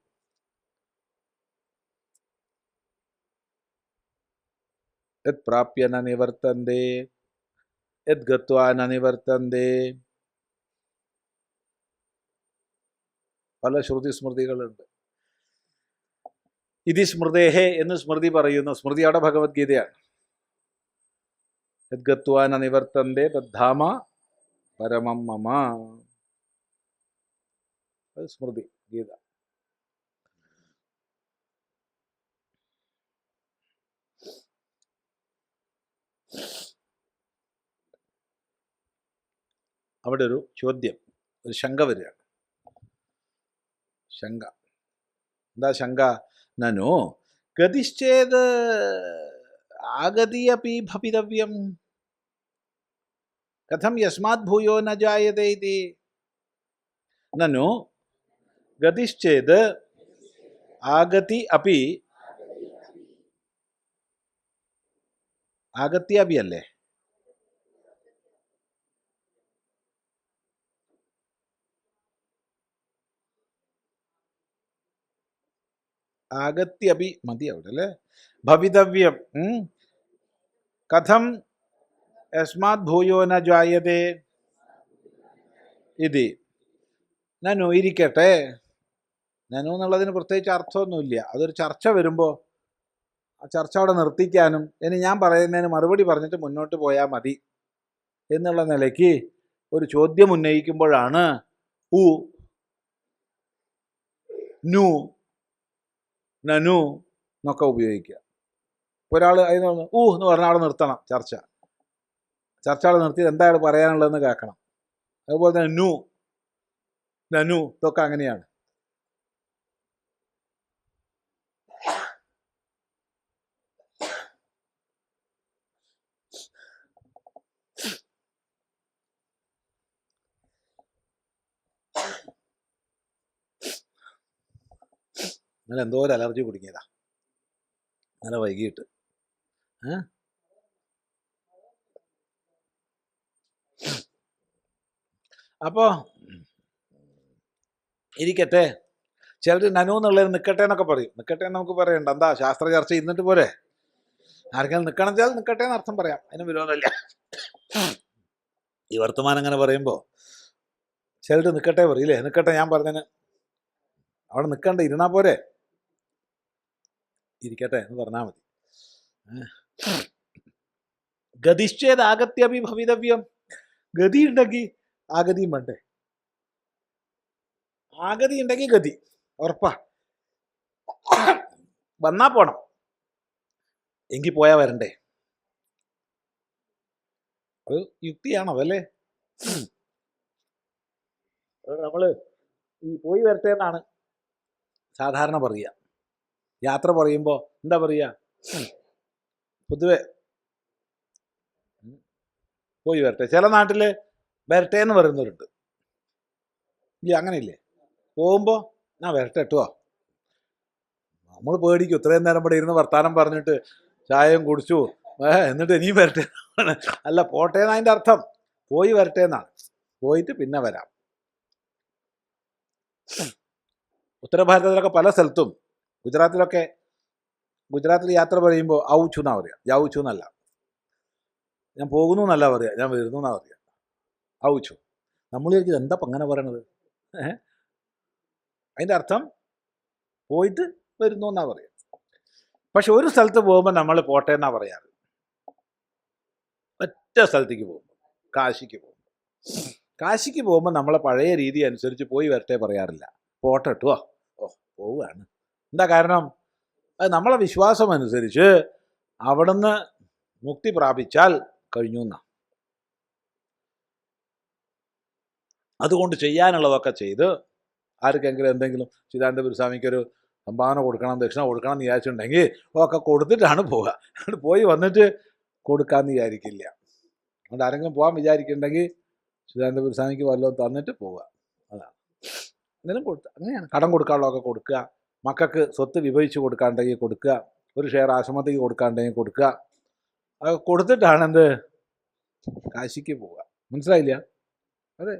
യത് പ്രാപ്യ ന നിവർത്തന്തേ യത് ഗത്വാ ന നിവർത്തന്തേ. പല ശ്രുതി സ്മൃതികളുണ്ട്. ഇതി സ്മൃതേഹേ എന്ന് സ്മൃതി പറയുന്നു. സ്മൃതി അവിടെ ഭഗവത്ഗീതയാണ്. യത് ഗത്വാ ന നിവർത്തന്തേ തദ്ധാമ പരമം മമ. അത് സ്മൃതി ഗീത. അവിടെ ഒരു ചോദ്യം, ഒരു ശങ്ക വരികയാണ്. ശങ്ക എന്താ ശങ്ക? നനു ഗതിശ്ചേത് ആഗതി അപി ഭവിതവ്യം കഥം യസ്മാത് ഭൂയോ ന ജായതേ ഇതി. നനു ഗതിശ്ചേത് ആഗതി അപി, ആഗത്യ അപി അല്ലേ? ആഗത്യപി മതി അവിടെ അല്ലേ? ഭവിതവ്യം കഥം യസ്മാത് ഭൂയോ ന ജായതേ ഇതി. നനു ഇരിക്കട്ടെ. നനു എന്നുള്ളതിന് പ്രത്യേകിച്ച് അർത്ഥമൊന്നുമില്ല. അതൊരു ചർച്ച വരുമ്പോൾ ആ ചർച്ച അവിടെ നിർത്തിക്കാനും ഇനി ഞാൻ പറയുന്നതിന് മറുപടി പറഞ്ഞിട്ട് മുന്നോട്ട് പോയാൽ മതി എന്നുള്ള നിലയ്ക്ക് ഒരു ചോദ്യം ഉന്നയിക്കുമ്പോഴാണ് ഉ, നു, നനു എന്നൊക്കെ ഉപയോഗിക്കുക. ഇപ്പോൾ ഒരാൾ അതിന് ഊ എന്ന് പറഞ്ഞാൽ അവിടെ നിർത്തണം ചർച്ച. അവിടെ നിർത്തി എന്താ അയാൾ പറയാനുള്ളതെന്ന് കേൾക്കണം. അതുപോലെ തന്നെ നു, നനു ഇതൊക്കെ അങ്ങനെയാണ്. ഇന്നലെ എന്തോ ഒരു അലർജി കുടുങ്ങിയതാ, ഇന്നലെ വൈകിട്ട്. അപ്പോൾ ഇരിക്കട്ടെ. ചിലർ നനു എന്നുള്ളത് നിൽക്കട്ടെ എന്നൊക്കെ പറയും. നിൽക്കട്ടെ എന്ന് നമുക്ക് പറയണ്ട. എന്താ ശാസ്ത്ര ചർച്ച ഇന്നിട്ട് പോരെ? ആർക്കെങ്കിലും നിൽക്കണം വെച്ചാൽ നിൽക്കട്ടെ എന്ന് അർത്ഥം പറയാം, അതിന് വിരോധമില്ല. ഈ വർത്തമാനം അങ്ങനെ പറയുമ്പോൾ ചിലർ നിൽക്കട്ടെ പറയില്ലേ? നിൽക്കട്ടെ, ഞാൻ പറഞ്ഞതിന് അവിടെ നിൽക്കണ്ട, ഇരുന്നാ പോരെ? ഇരിക്കട്ടെ എന്ന് പറഞ്ഞാൽ മതി. ഗതിശ്ചേത് ആഗത്യപി ഭവിതവ്യം. ഗതി ഉണ്ടെങ്കിൽ ആഗതിയും വേണ്ടേ? ആഗതി ഉണ്ടെങ്കിൽ ഗതി ഉറപ്പാ. വന്നാ പോണം, എങ്കിൽ പോയാ വരണ്ടേ? അത് യുക്തിയാണോ അതല്ലേ? നമ്മള് ഈ പോയി വരട്ടെ എന്നാണ് സാധാരണ പറയുക. യാത്ര പറയുമ്പോൾ എന്താ പറയുക? പൊതുവെ പോയി വരട്ടെ. ചില നാട്ടിൽ വരട്ടെ എന്ന് പറയുന്നവരുണ്ട്. ഇല്ല, അങ്ങനെയില്ലേ? പോകുമ്പോൾ ഞാൻ വരട്ടെ കേട്ടോ. നമ്മൾ പേടിക്കും, ഇത്രയും നേരം ഇവിടെ ഇരുന്ന് വർത്താനം പറഞ്ഞിട്ട് ചായയും കുടിച്ചു എന്നിട്ട് ഇനിയും വരട്ടെ. അല്ല, പോട്ടെ എന്നതിൻ്റെ അർത്ഥം പോയി വരട്ടെ എന്നാണ്. പോയിട്ട് പിന്നെ വരാം. ഉത്തരഭാരതത്തിലൊക്കെ പല സ്ഥലത്തും, ഗുജറാത്തിൽ യാത്ര പറയുമ്പോൾ ഔച്ചു എന്നാ പറയുക, യൗച്ചു എന്നല്ല. ഞാൻ പോകുന്നു എന്നല്ല പറയുക, ഞാൻ വരുന്നു എന്നാ പറയുക, ഔച്ചു. നമ്മൾ വിചാരിക്കും എന്താ അങ്ങനെ പറയണത്? അതിൻ്റെ അർത്ഥം പോയിട്ട് വരുന്നു എന്നാ പറയുക. പക്ഷെ ഒരു സ്ഥലത്ത് പോകുമ്പോൾ നമ്മൾ പോട്ടെ എന്നാ പറയാറ്. ഒറ്റ സ്ഥലത്തേക്ക് പോകുമ്പോൾ, കാശിക്ക് പോകുമ്പോൾ നമ്മളെ പഴയ രീതി അനുസരിച്ച് പോയി വരട്ടെ പറയാറില്ല, പോട്ടെ കേട്ടോ. പോവുകയാണ്. എന്താ കാരണം? അത് നമ്മളെ വിശ്വാസം അനുസരിച്ച് അവിടുന്ന് മുക്തി പ്രാപിച്ചാൽ കഴിഞ്ഞു എന്നാ. അതുകൊണ്ട് ചെയ്യാനുള്ളതൊക്കെ ചെയ്ത് ആർക്കെങ്കിലും എന്തെങ്കിലും ചിദാനന്ദ ഗുരുസ്വാമിക്കൊരു സംഭാവന കൊടുക്കണം, ദക്ഷിണ കൊടുക്കണം എന്ന് വിചാരിച്ചിട്ടുണ്ടെങ്കിൽ ഒക്കെ കൊടുത്തിട്ടാണ് പോവുക. അതുകൊണ്ട് പോയി വന്നിട്ട് കൊടുക്കാമെന്ന് വിചാരിക്കില്ല. അതുകൊണ്ട് ആരെങ്കിലും പോകാൻ വിചാരിക്കുന്നുണ്ടെങ്കിൽ ചിദാനന്ദ ഗുരുസ്വാമിക്ക് വല്ലതും തന്നിട്ട് പോവുക. അതാണ്. എന്തെങ്കിലും കൊടുക്കുക. അങ്ങനെയാണ്. കടം കൊടുക്കാനുള്ളതൊക്കെ കൊടുക്കുക, മക്കൾക്ക് സ്വത്ത് വിഭജിച്ച് കൊടുക്കാണ്ടെങ്കിൽ കൊടുക്കുക, ഒരു ഷെയർ ആശ്രമത്തേക്ക് കൊടുക്കാണ്ടെങ്കിൽ കൊടുക്കുക. അത് കൊടുത്തിട്ടാണ് എന്ത് കാശിക്ക് പോവുക. മനസ്സിലായില്ല? അതെ.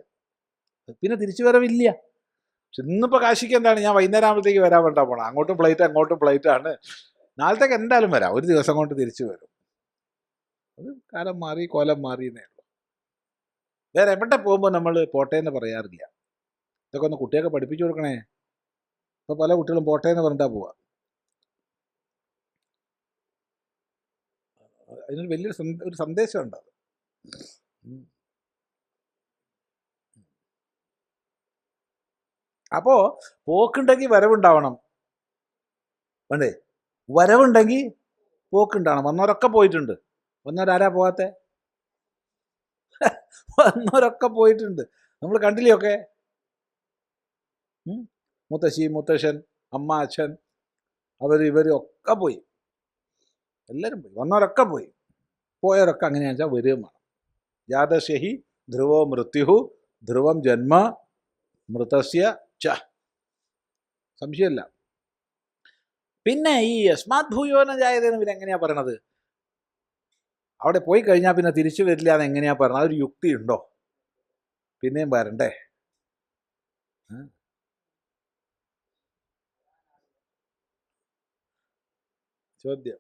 പിന്നെ തിരിച്ചു വരവില്ല. പക്ഷെ ഇന്നിപ്പോൾ കാശിക്ക് എന്താണ്, ഞാൻ വൈകുന്നേരം ആകുമ്പോഴത്തേക്ക് വരാൻ വേണ്ടാ പോകണം. അങ്ങോട്ടും ഫ്ലൈറ്റ് അങ്ങോട്ടും ഫ്ലൈറ്റാണ്. നാളത്തേക്ക് എന്തായാലും വരാം, ഒരു ദിവസം കൊണ്ട് തിരിച്ചു വരും. അത് കാലം മാറി കോലം മാറിയെന്നേ ഉള്ളൂ. വേറെ എവിടെ പോകുമ്പോൾ നമ്മൾ പോട്ടെ എന്ന് പറയാറില്ല. ഇതൊക്കെ ഒന്ന് കുട്ടിയൊക്കെ പഠിപ്പിച്ചു കൊടുക്കണേ. ഇപ്പോൾ പല കുട്ടികളും പോട്ടെ എന്ന് പറഞ്ഞിട്ടാ പോവുക. അതിനൊരു വലിയൊരു ഒരു സന്ദേശമുണ്ട്. അത് അപ്പോൾ പോക്കുണ്ടെങ്കിൽ വരവുണ്ടാവണം. വേണ്ടേ? വരവുണ്ടെങ്കിൽ പോക്കുണ്ടാവണം. വന്നവരൊക്കെ പോയിട്ടുണ്ട്. വന്നവരാരാ പോകാത്തെ? വന്നവരൊക്കെ പോയിട്ടുണ്ട്. നമ്മൾ കണ്ടില്ലയൊക്കെ. മുത്തശ്ശി, മുത്തശ്ശൻ, അമ്മ, അച്ഛൻ, ഇവർ ഒക്കെ പോയി. എല്ലാവരും പോയി. വന്നവരൊക്കെ പോയി. പോയവരൊക്കെ അങ്ങനെയാണെന്ന് വെച്ചാൽ വരികയും വേണം. യാദശഹി ധ്രുവോ മൃത്യുഹു ധ്രുവം ജന്മ മൃതസ്യ ച. സംശയമല്ല. പിന്നെ ഈ യസ്മാത് ഭൂയോന ജായതേന്ന് പിന്നെ എങ്ങനെയാ പറയണത്? അവിടെ പോയി കഴിഞ്ഞാൽ പിന്നെ തിരിച്ചു വരില്ല എന്ന് എങ്ങനെയാ പറഞ്ഞത്? അതൊരു യുക്തി ഉണ്ടോ? പിന്നെയും വരണ്ടേ? ചോദ്യം.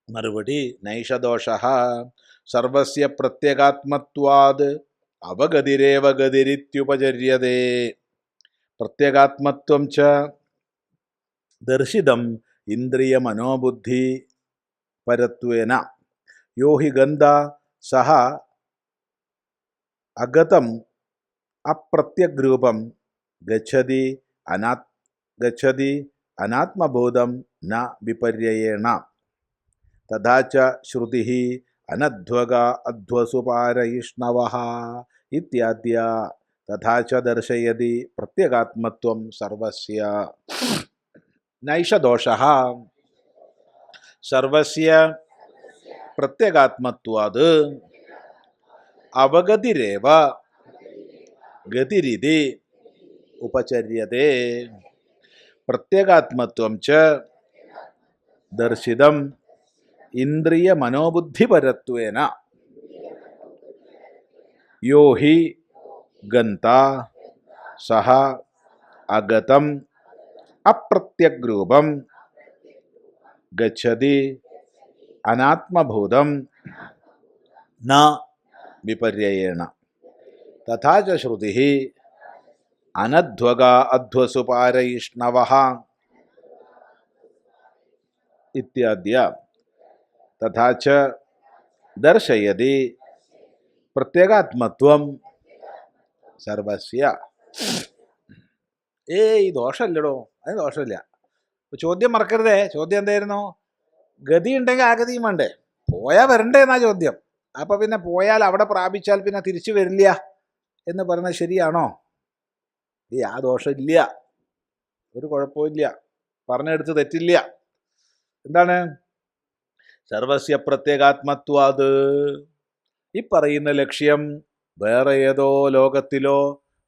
മറുപടി: നൈഷദോഷ സർവസ്യ പ്രത്യേകാത്മത്വാത് അവഗതിരേവ ഗതിരിത്യുപചര്യതേ. പ്രത്യേകാത്മത്വം ച ദർശിതം ഇന്ദ്രിയ മനോബുദ്ധി പരത്വേന. യോ ഹി ഗന്ധ സഹ അഗതം അപ്രത്യഗ്രൂപം ഗച്ഛതി അനാത്മബോധം ന വിപര്യേണ. തഥാ ച ശ്രുതിഃ അനധ്വഗ അധ്വസു പാരയിഷ്ണവഃ ഇത്യാദ്യ. തഥാ ച ദർശയതി പ്രത്യേകാത്മത്വം സർവസ്യ. നൈഷദോഷഃ സർവസ്യ പ്രത്യേകാത്മത്വാത് അവഗതിരേവ ഗതിരിതി ഉപചര്യതേ. പ്രത്യേകാത്മത്വം ച ദർശിതം ഇന്ദ്രിയ മനോബുദ്ധിപരത്വേന. യോ ഹി ഗന്ത സഹ അഗതം അപ്രത്യഗ്രൂപം ഗച്ഛതി അനാത്മഭൂതം ന വിപര്യേണ. തഥാ ച ശ്രുതിഃ അനധ്വഗ അധ്വസു പാരയിഷ്ണവഃ ഇത്യാദ്യ. തഥാ ച ദർശയതി പ്രത്യേകാത്മത്വം സർവസ്യ. ഏയ് ദോഷമില്ലടോ, അതിന് ദോഷമില്ല. ചോദ്യം മറക്കരുതേ. ചോദ്യം എന്തായിരുന്നു? ഗതി ഉണ്ടെങ്കിൽ ആ ഗതിയും വേണ്ടേ? പോയാൽ വരണ്ടേ എന്നാ ചോദ്യം. അപ്പം പിന്നെ പോയാൽ അവിടെ പ്രാപിച്ചാൽ പിന്നെ തിരിച്ചു വരില്ല എന്ന് പറയുന്നത് ശരിയാണോ? ആ ദോഷമില്ല, ഒരു കുഴപ്പമില്ല, പറഞ്ഞെടുത്ത് തെറ്റില്ല. എന്താണ്? സർവസ്യ പ്രത്യേകാത്മത്വാത്. ഈ പറയുന്ന ലക്ഷ്യം വേറെ ഏതോ ലോകത്തിലോ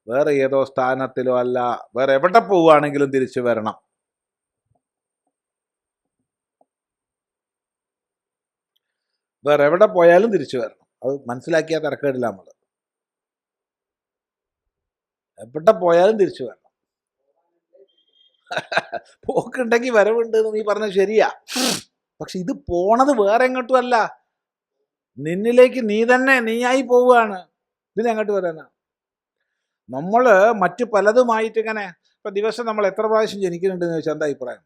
വേറെ ഏതോ സ്ഥാനത്തിലോ അല്ല, വേറെ എവിടെ പോവുകയാണെങ്കിലും തിരിച്ചു വരണം. വേറെ എവിടെ പോയാലും തിരിച്ചു വരണം. അത് മനസ്സിലാക്കിയാൽ തിരക്കേടില്ല. നമ്മൾ എവിടെ പോയാലും തിരിച്ചു വരണം. പോക്കുണ്ടെങ്കിൽ വരവുണ്ട് എന്ന് നീ പറഞ്ഞത് ശരിയാ. പക്ഷെ ഇത് പോണത് വേറെ എങ്ങോട്ടും അല്ല, നിന്നിലേക്ക് നീ തന്നെ നീയായി പോവുകയാണ്. ഇതിനെങ്ങോട്ട് വരാനാ? നമ്മൾ മറ്റു പലതുമായിട്ട് ഇങ്ങനെ ഇപ്പം ദിവസം നമ്മൾ എത്ര പ്രാവശ്യം ജനിക്കുന്നുണ്ടെന്ന് ചോദിച്ചാൽ എന്താ അഭിപ്രായം?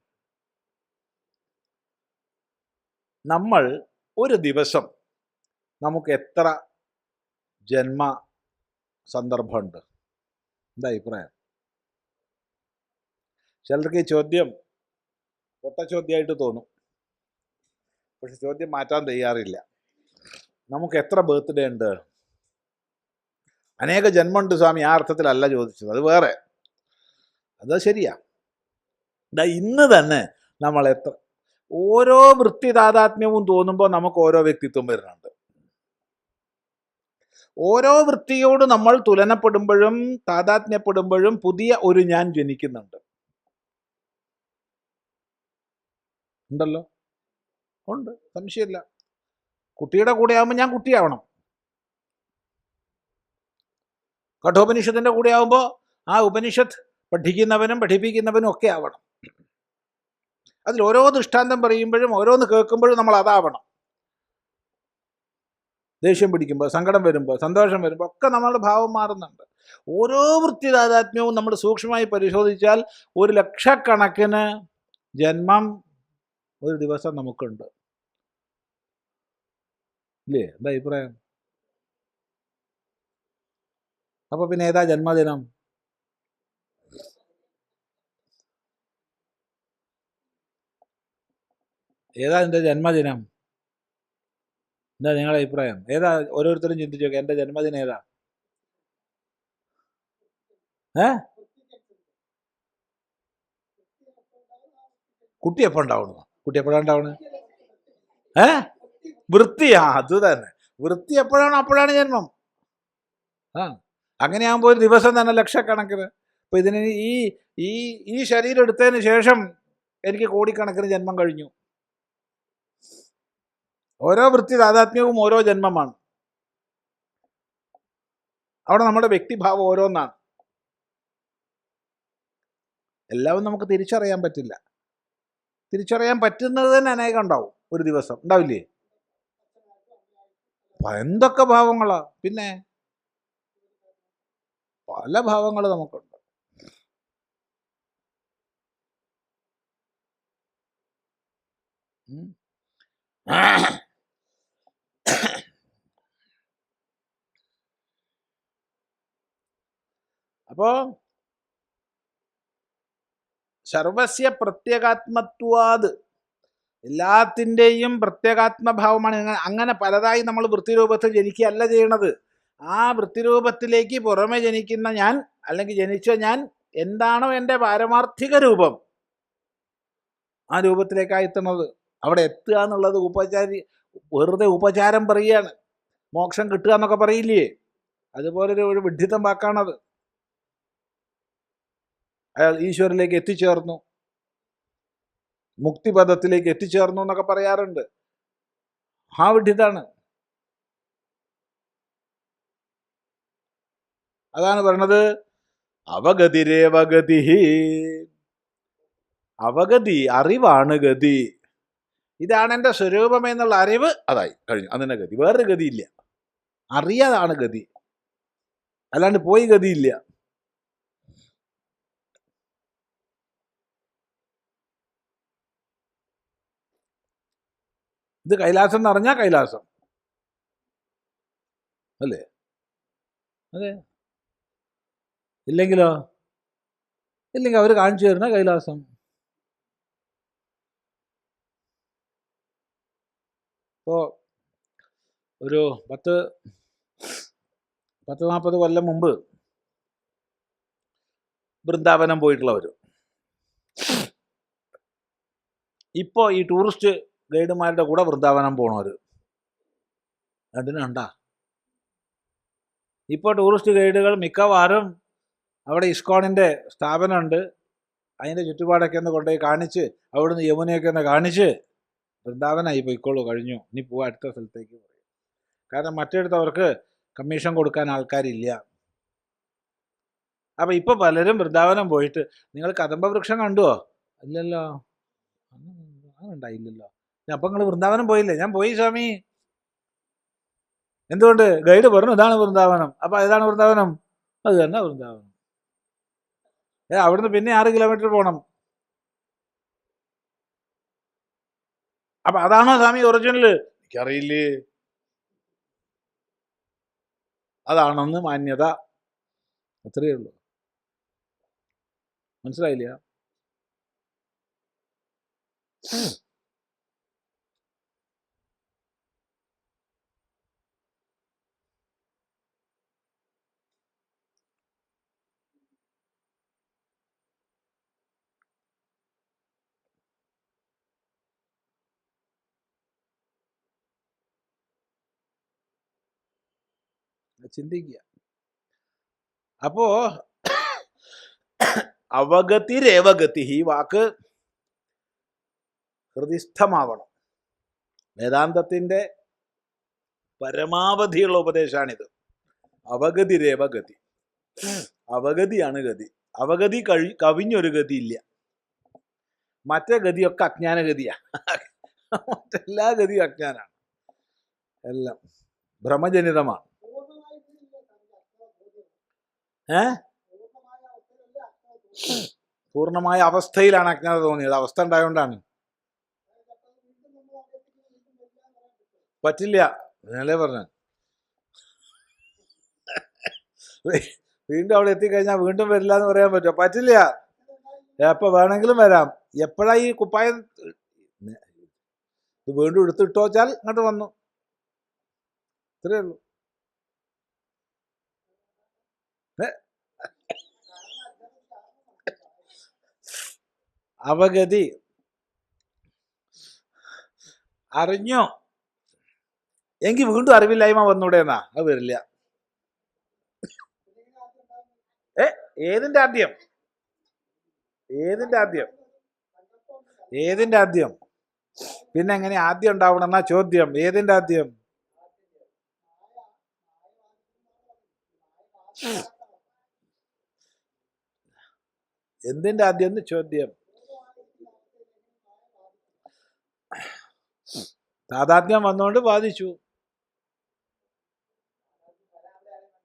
നമ്മൾ ഒരു ദിവസം നമുക്ക് എത്ര ജന്മ സന്ദർഭമുണ്ട്? എന്താ അഭിപ്രായം? ചിലർക്ക് ഈ ചോദ്യം പൊട്ട ചോദ്യമായിട്ട് തോന്നും, പക്ഷെ ചോദ്യം മാറ്റാൻ തയ്യാറില്ല. നമുക്ക് എത്ര ബർത്ത്ഡേ ഉണ്ട്? അനേക ജന്മമുണ്ട് സ്വാമി, ആ അർത്ഥത്തിലല്ല ചോദിച്ചത്, അത് വേറെ, അത് ശരിയാ. ഇന്ന് തന്നെ നമ്മൾ എത്ര, ഓരോ വൃത്തി താതാത്മ്യവും തോന്നുമ്പോൾ നമുക്ക് ഓരോ വ്യക്തിത്വം വരുന്നുണ്ട്. ഓരോ വൃത്തിയോട് നമ്മൾ തുലനപ്പെടുമ്പോഴും താതാത്മ്യപ്പെടുമ്പോഴും പുതിയ ഒരു ഞാൻ ജനിക്കുന്നുണ്ട്. ഉണ്ടല്ലോ, ഉണ്ട്, സംശയമില്ല. കുട്ടിയുടെ കൂടെ ആകുമ്പോൾ ഞാൻ കുട്ടിയാവണം. കഠോപനിഷത്തിന്റെ കൂടെ ആകുമ്പോൾ ആ ഉപനിഷത്ത് പഠിക്കുന്നവനും പഠിപ്പിക്കുന്നവനും ഒക്കെ ആവണം. അതിൽ ഓരോ ദൃഷ്ടാന്തം പറയുമ്പോഴും ഓരോന്ന് കേൾക്കുമ്പോഴും നമ്മൾ അതാവണം. ദേഷ്യം പിടിക്കുമ്പോൾ, സങ്കടം വരുമ്പോൾ, സന്തോഷം വരുമ്പോൾ ഒക്കെ നമ്മളുടെ ഭാവം മാറുന്നുണ്ട്. ഓരോ വൃത്തി താതാത്മ്യവും നമ്മൾ സൂക്ഷ്മമായി പരിശോധിച്ചാൽ 1,00,000 ജന്മം ഒരു ദിവസം നമുക്കുണ്ട്. ഇല്ലേ? എന്താ അഭിപ്രായം? അപ്പൊ പിന്നെ ഏതാ ജന്മദിനം? ഏതാ എൻ്റെ ജന്മദിനം? എന്താ നിങ്ങളുടെ അഭിപ്രായം? ഏതാ? ഓരോരുത്തരും ചിന്തിച്ചു നോക്കുക, എൻ്റെ ജന്മദിനം ഏതാ? കുട്ടി എപ്പോൾ ഉണ്ടാവണം? കുട്ടി എപ്പോഴാണ് ഉണ്ടാവണത്? വൃത്തിയാ, അത് തന്നെ. വൃത്തി എപ്പോഴാണ് അപ്പോഴാണ് ജന്മം. അങ്ങനെയാകുമ്പോൾ ഒരു ദിവസം തന്നെ ലക്ഷക്കണക്കിന്. ഇപ്പൊ ഇതിന് ഈ ഈ ഈ ശരീരം എടുത്തതിന് ശേഷം എനിക്ക് കോടിക്കണക്കിന് ജന്മം കഴിഞ്ഞു. ഓരോ വൃത്തി താതാത്മ്യവും ഓരോ ജന്മമാണ്. അവിടെ നമ്മുടെ വ്യക്തിഭാവം ഓരോന്നാണ്. എല്ലാവരും നമുക്ക് തിരിച്ചറിയാൻ പറ്റില്ല. തിരിച്ചറിയാൻ പറ്റുന്നത് തന്നെ അനേകം ഉണ്ടാവും. ഒരു ദിവസം ഉണ്ടാവില്ലേ? എന്തൊക്കെ ഭാവങ്ങളാ! പിന്നെ പല ഭാവങ്ങൾ നമുക്കുണ്ട്. അപ്പോ സർവസ്യ പ്രത്യേകാത്മത്വാത്, എല്ലാത്തിൻ്റെയും പ്രത്യേകാത്മഭാവമാണ്. അങ്ങനെ പലതായി നമ്മൾ വൃത്തിരൂപത്തിൽ ജനിക്കുകയല്ല ചെയ്യണത്. ആ വൃത്തിരൂപത്തിലേക്ക് പുറമെ ജനിക്കുന്ന ഞാൻ, അല്ലെങ്കിൽ ജനിച്ച ഞാൻ എന്താണോ എൻ്റെ പാരമാർത്ഥിക രൂപം, ആ രൂപത്തിലേക്കാണ് എത്തുന്നത്. അവിടെ എത്തുക എന്നുള്ളത് വെറുതെ ഉപചാരം പറയുകയാണ്. മോക്ഷം കിട്ടുക എന്നൊക്കെ പറയില്ലേ, അതുപോലൊരു വിഡ്ഢിത്തം വാക്കാണത്. അയാൾ ഈശ്വരനിലേക്ക് എത്തിച്ചേർന്നു, മുക്തിപദത്തിലേക്ക് എത്തിച്ചേർന്നു എന്നൊക്കെ പറയാറുണ്ട്. ആ വിഡ്ഢിതാണ്. അതാണ് പറയണത്, അവഗതിരേവഗതി. അവഗതി, അറിവാണ് ഗതി. ഇതാണ് എൻ്റെ സ്വരൂപം എന്നുള്ള അറിവ്, അതായി കഴിഞ്ഞു, അതിൻ്റെ ഗതി. വേറൊരു ഗതിയില്ല. അറിയാതാണ് ഗതി, അല്ലാണ്ട് പോയി ഗതിയില്ല. ഇത് കൈലാസം എന്ന് പറഞ്ഞാൽ കൈലാസം അല്ലേ? അതെ. ഇല്ലെങ്കിലോ? ഇല്ലെങ്കിൽ അവർ കാണിച്ചു തരുന്ന കൈലാസം. ഇപ്പോൾ ഒരു 10-40 കൊല്ലം മുമ്പ് വൃന്ദാവനം പോയിട്ടുള്ളവർ ഇപ്പോൾ ഈ ടൂറിസ്റ്റ് ഗൈഡുമാരുടെ കൂടെ വൃന്ദാവനം പോണവർ രണ്ടിനുണ്ടാ. ഇപ്പോൾ ടൂറിസ്റ്റ് ഗൈഡുകൾ മിക്കവാറും അവിടെ ഇസ്കോണിൻ്റെ സ്ഥാപനമുണ്ട്, അതിൻ്റെ ചുറ്റുപാടൊക്കെ ഒന്ന് കൊണ്ടുപോയി കാണിച്ച് അവിടുന്ന് യമുനയൊക്കെ ഒന്ന് കാണിച്ച് വൃന്ദാവനായി പോയിക്കോളൂ, കഴിഞ്ഞു, ഇനി പോവാ അടുത്ത സ്ഥലത്തേക്ക് പറയും. കാരണം മറ്റിടത്ത് അവർക്ക് കമ്മീഷൻ കൊടുക്കാൻ ആൾക്കാരില്ല. അപ്പം ഇപ്പം പലരും വൃന്ദാവനം പോയിട്ട്, നിങ്ങൾ കദംബവൃക്ഷം കണ്ടുവോ? ഇല്ലല്ലോ. അങ്ങനെ ഉണ്ടായില്ലല്ലോ. അപ്പം നിങ്ങൾ വൃന്ദാവനം പോയില്ലേ? ഞാൻ പോയി സ്വാമി. എന്തുകൊണ്ട്? ഗൈഡ് പറഞ്ഞു ഇതാണ് വൃന്ദാവനം. അപ്പം ഏതാണ് വൃന്ദാവനം? അത് തന്നെ വൃന്ദാവനം. അവിടുന്ന് പിന്നെ 6 കിലോമീറ്റർ പോകണം. അപ്പം അതാണോ സ്വാമി ഒറിജിനല്? എനിക്കറിയില്ലേ. അതാണെന്ന് മാന്യത, അത്രയേ ഉള്ളൂ. മനസ്സിലായില്ല? ചിന്തിക്കുക. അപ്പോ അവഗതിരേവഗതി, ഈ വാക്ക് ഹൃദിസ്ഥമാവണം. വേദാന്തത്തിൻ്റെ പരമാവധിയുള്ള ഉപദേശമാണിത്. അവഗതിരേവഗതി, അവഗതിയാണ് ഗതി. അവഗതി കവിഞ്ഞൊരു ഗതി ഇല്ല. മറ്റേ ഗതിയൊക്കെ അജ്ഞാനഗതിയാണ്. മറ്റെല്ലാ ഗതിയും അജ്ഞാനാണ്, എല്ലാം ഭ്രമജനിതമാണ്. പൂർണ്ണമായ അവസ്ഥയിലാണ് അജ്ഞാത തോന്നിയത്. അവസ്ഥ ഉണ്ടായോണ്ടാണ്. പറ്റില്ല, ഞാനേ പറഞ്ഞു. വീണ്ടും അവിടെ എത്തിക്കഴിഞ്ഞാൽ വീണ്ടും വരില്ല എന്ന് പറയാൻ പറ്റുമോ? പറ്റില്ല. എപ്പോൾ വേണമെങ്കിലും വരാം. എപ്പോഴാ ഈ കുപ്പായം വീണ്ടും എടുത്തിട്ടോ വെച്ചാൽ ഇങ്ങോട്ട് വന്നു, ഇത്രയേ ഉള്ളൂ. അവഗതി അറിഞ്ഞോ എങ്കിൽ വീണ്ടും അറിവില്ലായ്മ വന്നൂടെന്നാ? അത് വരില്ല. ഏതിന്റെ ആദ്യം? ഏതിന്റെ ആദ്യം? ഏതിന്റെ ആദ്യം? പിന്നെ എങ്ങനെ ആദ്യം ഉണ്ടാവണം എന്നാ ചോദ്യം. ഏതിന്റെ ആദ്യം? എന്തിന്റെ ആദ്യം എന്ന് ചോദ്യം. താതാത്മ്യം വന്നുകൊണ്ട് ബാധിച്ചു.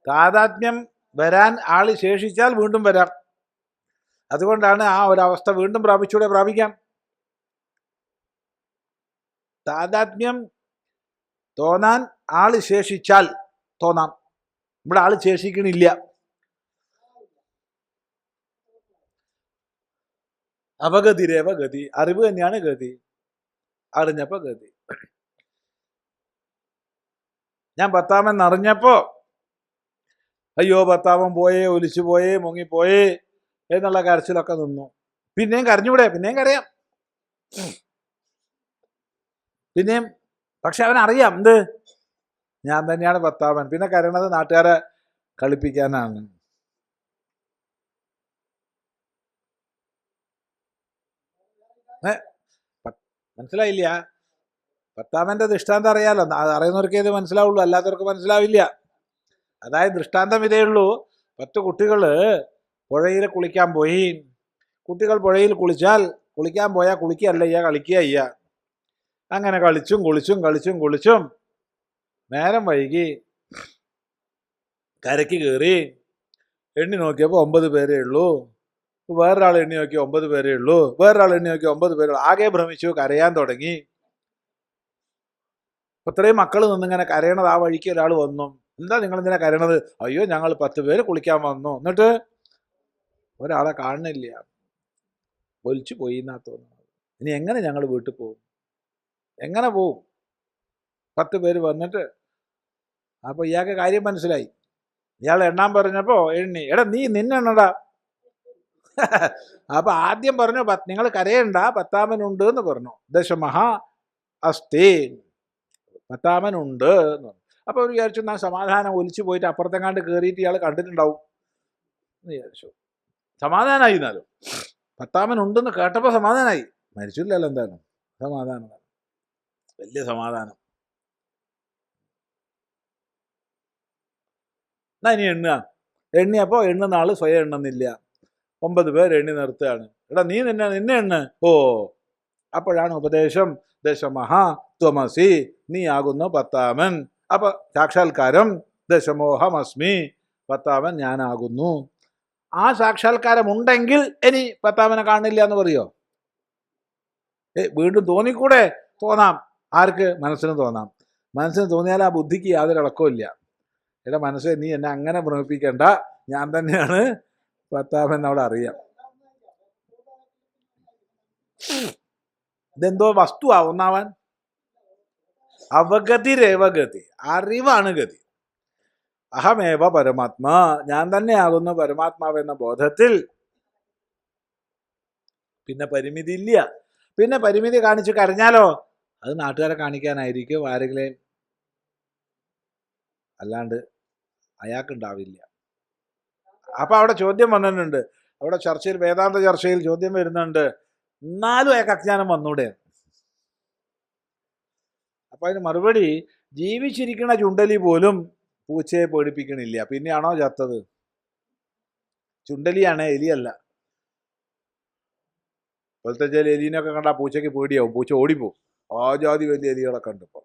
താതാത്മ്യം വരാൻ ആള് ശേഷിച്ചാൽ വീണ്ടും വരാം. അതുകൊണ്ടാണ് ആ ഒരവസ്ഥ വീണ്ടും പ്രാപിക്കാം. താതാത്മ്യം തോന്നാൻ ആള് ശേഷിച്ചാൽ തോന്നാം. ഇവിടെ ആള് ശേഷിക്കണില്ല. അവഗതിരേവ ഗതി, അറിവ് തന്നെയാണ് ഗതി. അറിഞ്ഞപ്പോ ഗതി. ഞാൻ പത്താമൻ അറിഞ്ഞപ്പോ അയ്യോ പത്താമൻ പോയേ, ഒലിച്ചു പോയേ, മുങ്ങിപ്പോയേ എന്നുള്ള കരച്ചിലൊക്കെ നിന്നു. പിന്നെയും കരഞ്ഞൂടെ? പിന്നെയും കരയാം. പിന്നെയും. പക്ഷെ അവനറിയാം എന്ത്, ഞാൻ തന്നെയാണ് പത്താമൻ. പിന്നെ കരയണത് നാട്ടുകാരെ കളിപ്പിക്കാനാണ്. മനസ്സിലായില്ല? പത്താമന്റെ ദൃഷ്ടാന്തം അറിയാലോ. അറിയുന്നവർക്ക് ഇത് മനസ്സിലാവുള്ളൂ, അല്ലാത്തവർക്ക് മനസ്സിലാവില്ല. അതായത് ദൃഷ്ടാന്തം ഇതേ ഉള്ളൂ. 10 കുട്ടികൾ പുഴയിൽ കുളിക്കാൻ പോയി. കുട്ടികൾ പുഴയിൽ കുളിക്കാൻ പോയാൽ കുളിക്കുകയല്ല ചെയ്യുക, കളിക്കുക ചെയ്യുക. അങ്ങനെ കളിച്ചും നേരം വൈകി കരയ്ക്ക് കയറി. എണ്ണി നോക്കിയപ്പോൾ 9 പേരേ ഉള്ളൂ. വേറൊരാൾ എണ്ണി നോക്കി 9 പേരേ ഉള്ളൂ. വേറൊരാൾ എണ്ണി നോക്കി 9 പേരേ ഉള്ളൂ. ആകെ ഭ്രമിച്ചു, കരയാൻ തുടങ്ങി. ഇത്രയും മക്കൾ നിന്നിങ്ങനെ കരയണത് ആ വഴിക്ക് ഒരാൾ വന്നു. എന്താ നിങ്ങൾ എന്തിനാ കരയണത്? അയ്യോ ഞങ്ങൾ 10 പേര് കുളിക്കാൻ വന്നു, എന്നിട്ട് ഒരാളെ കാണുന്നില്ല, ഒലിച്ചു പോയി എന്നാ തോന്നുന്നത്. ഇനി എങ്ങനെ ഞങ്ങൾ വീട്ടിൽ പോകും? എങ്ങനെ പോവും? 10 പേര് വന്നിട്ട്. അപ്പോൾ ഇയാൾക്ക് കാര്യം മനസ്സിലായി. ഇയാൾ എണ്ണാൻ പറഞ്ഞപ്പോൾ എണ്ണി. എടാ നീ നിന്നെണ്ണടാ. അപ്പൊ ആദ്യം പറഞ്ഞു നിങ്ങൾ കരയണ്ട, 10-ാമനുണ്ട് എന്ന് പറഞ്ഞു. ദശമഹാ അസ്തി, 10-ാമനുണ്ട് എന്ന് പറഞ്ഞു. അപ്പോൾ അവർ വിചാരിച്ചു ഞാൻ സമാധാനം ഒലിച്ചു പോയിട്ട് അപ്പുറത്തെങ്ങാണ്ട് കയറിയിട്ട് ഇയാൾ കണ്ടിട്ടുണ്ടാവും എന്ന് വിചാരിച്ചു. സമാധാനമായി. എന്നാലും 10-ാമനുണ്ടെന്ന് കേട്ടപ്പോൾ സമാധാനമായി. മരിച്ചില്ലല്ലോ എന്തായാലും. സമാധാനം, വലിയ സമാധാനം. എന്നാ ഇനി എണ്ണിയപ്പോൾ എണ്ണുന്ന ആള് സ്വയം എണ്ണുന്നില്ല. 9 പേർ എണ്ണി നിർത്തുകയാണ്. എടാ നീ നിന്നെ എണ്ണ്. ഓ, അപ്പോഴാണ് ഉപദേശം. ദശമഹാ ത്വമസി, നീ ആകുന്നു 10-ാമൻ. അപ്പൊ സാക്ഷാത്കാരം ദശമോഹമസ്മി, 10-ാമൻ ഞാനാകുന്നു. ആ സാക്ഷാത്കാരം ഉണ്ടെങ്കിൽ ഇനി 10-ാമനെ കാണില്ല എന്ന് പറയോ? വീണ്ടും തോന്നിക്കൂടെ? തോന്നാം. ആർക്ക്? മനസ്സിന് തോന്നാം. മനസ്സിന് തോന്നിയാൽ ആ ബുദ്ധിക്ക് യാതൊരു ഇളക്കമില്ല. എടാ മനസ്സേ, നീ എന്നെ അങ്ങനെ ഭ്രമിപ്പിക്കണ്ട, ഞാൻ തന്നെയാണ് 10-ാമൻ, അവിടെ അറിയാം. ഇതെന്തോ വസ്തുവാ ഒന്നാവാൻ. അവഗതിരേവഗതി, അറിവാണ് ഗതി. അഹമേവ പരമാത്മാ, ഞാൻ തന്നെയാകുന്നു പരമാത്മാവ് എന്ന ബോധത്തിൽ പിന്നെ പരിമിതി ഇല്ല. പിന്നെ പരിമിതി കാണിച്ച് കരഞ്ഞാലോ അത് നാട്ടുകാരെ കാണിക്കാനായിരിക്കും, ആരെങ്കിലും, അല്ലാണ്ട് അയാൾക്കുണ്ടാവില്ല. അപ്പൊ അവിടെ ചോദ്യം വന്നിട്ടുണ്ട്. അവിടെ ചർച്ചയിൽ, വേദാന്ത ചർച്ചയിൽ ചോദ്യം വരുന്നുണ്ട്, എന്നാലും അയാൾക്ക് അജ്ഞാനം വന്നൂടെ? അപ്പൊ അതിന് മറുപടി, ജീവിച്ചിരിക്കുന്ന ചുണ്ടലി പോലും പൂച്ചയെ പേടിപ്പിക്കണില്ല, പിന്നെയാണോ ചത്തത്? ചുണ്ടലിയാണ്, എലിയല്ല. ഇപ്പോഴത്തെ ചില എലീനൊക്കെ കണ്ടാൽ പൂച്ചയ്ക്ക് പേടിയാവും, പൂച്ച ഓടിപ്പോവും. ആ ജാതി വലിയ എലികളൊക്കെ ഉണ്ട് ഇപ്പൊ.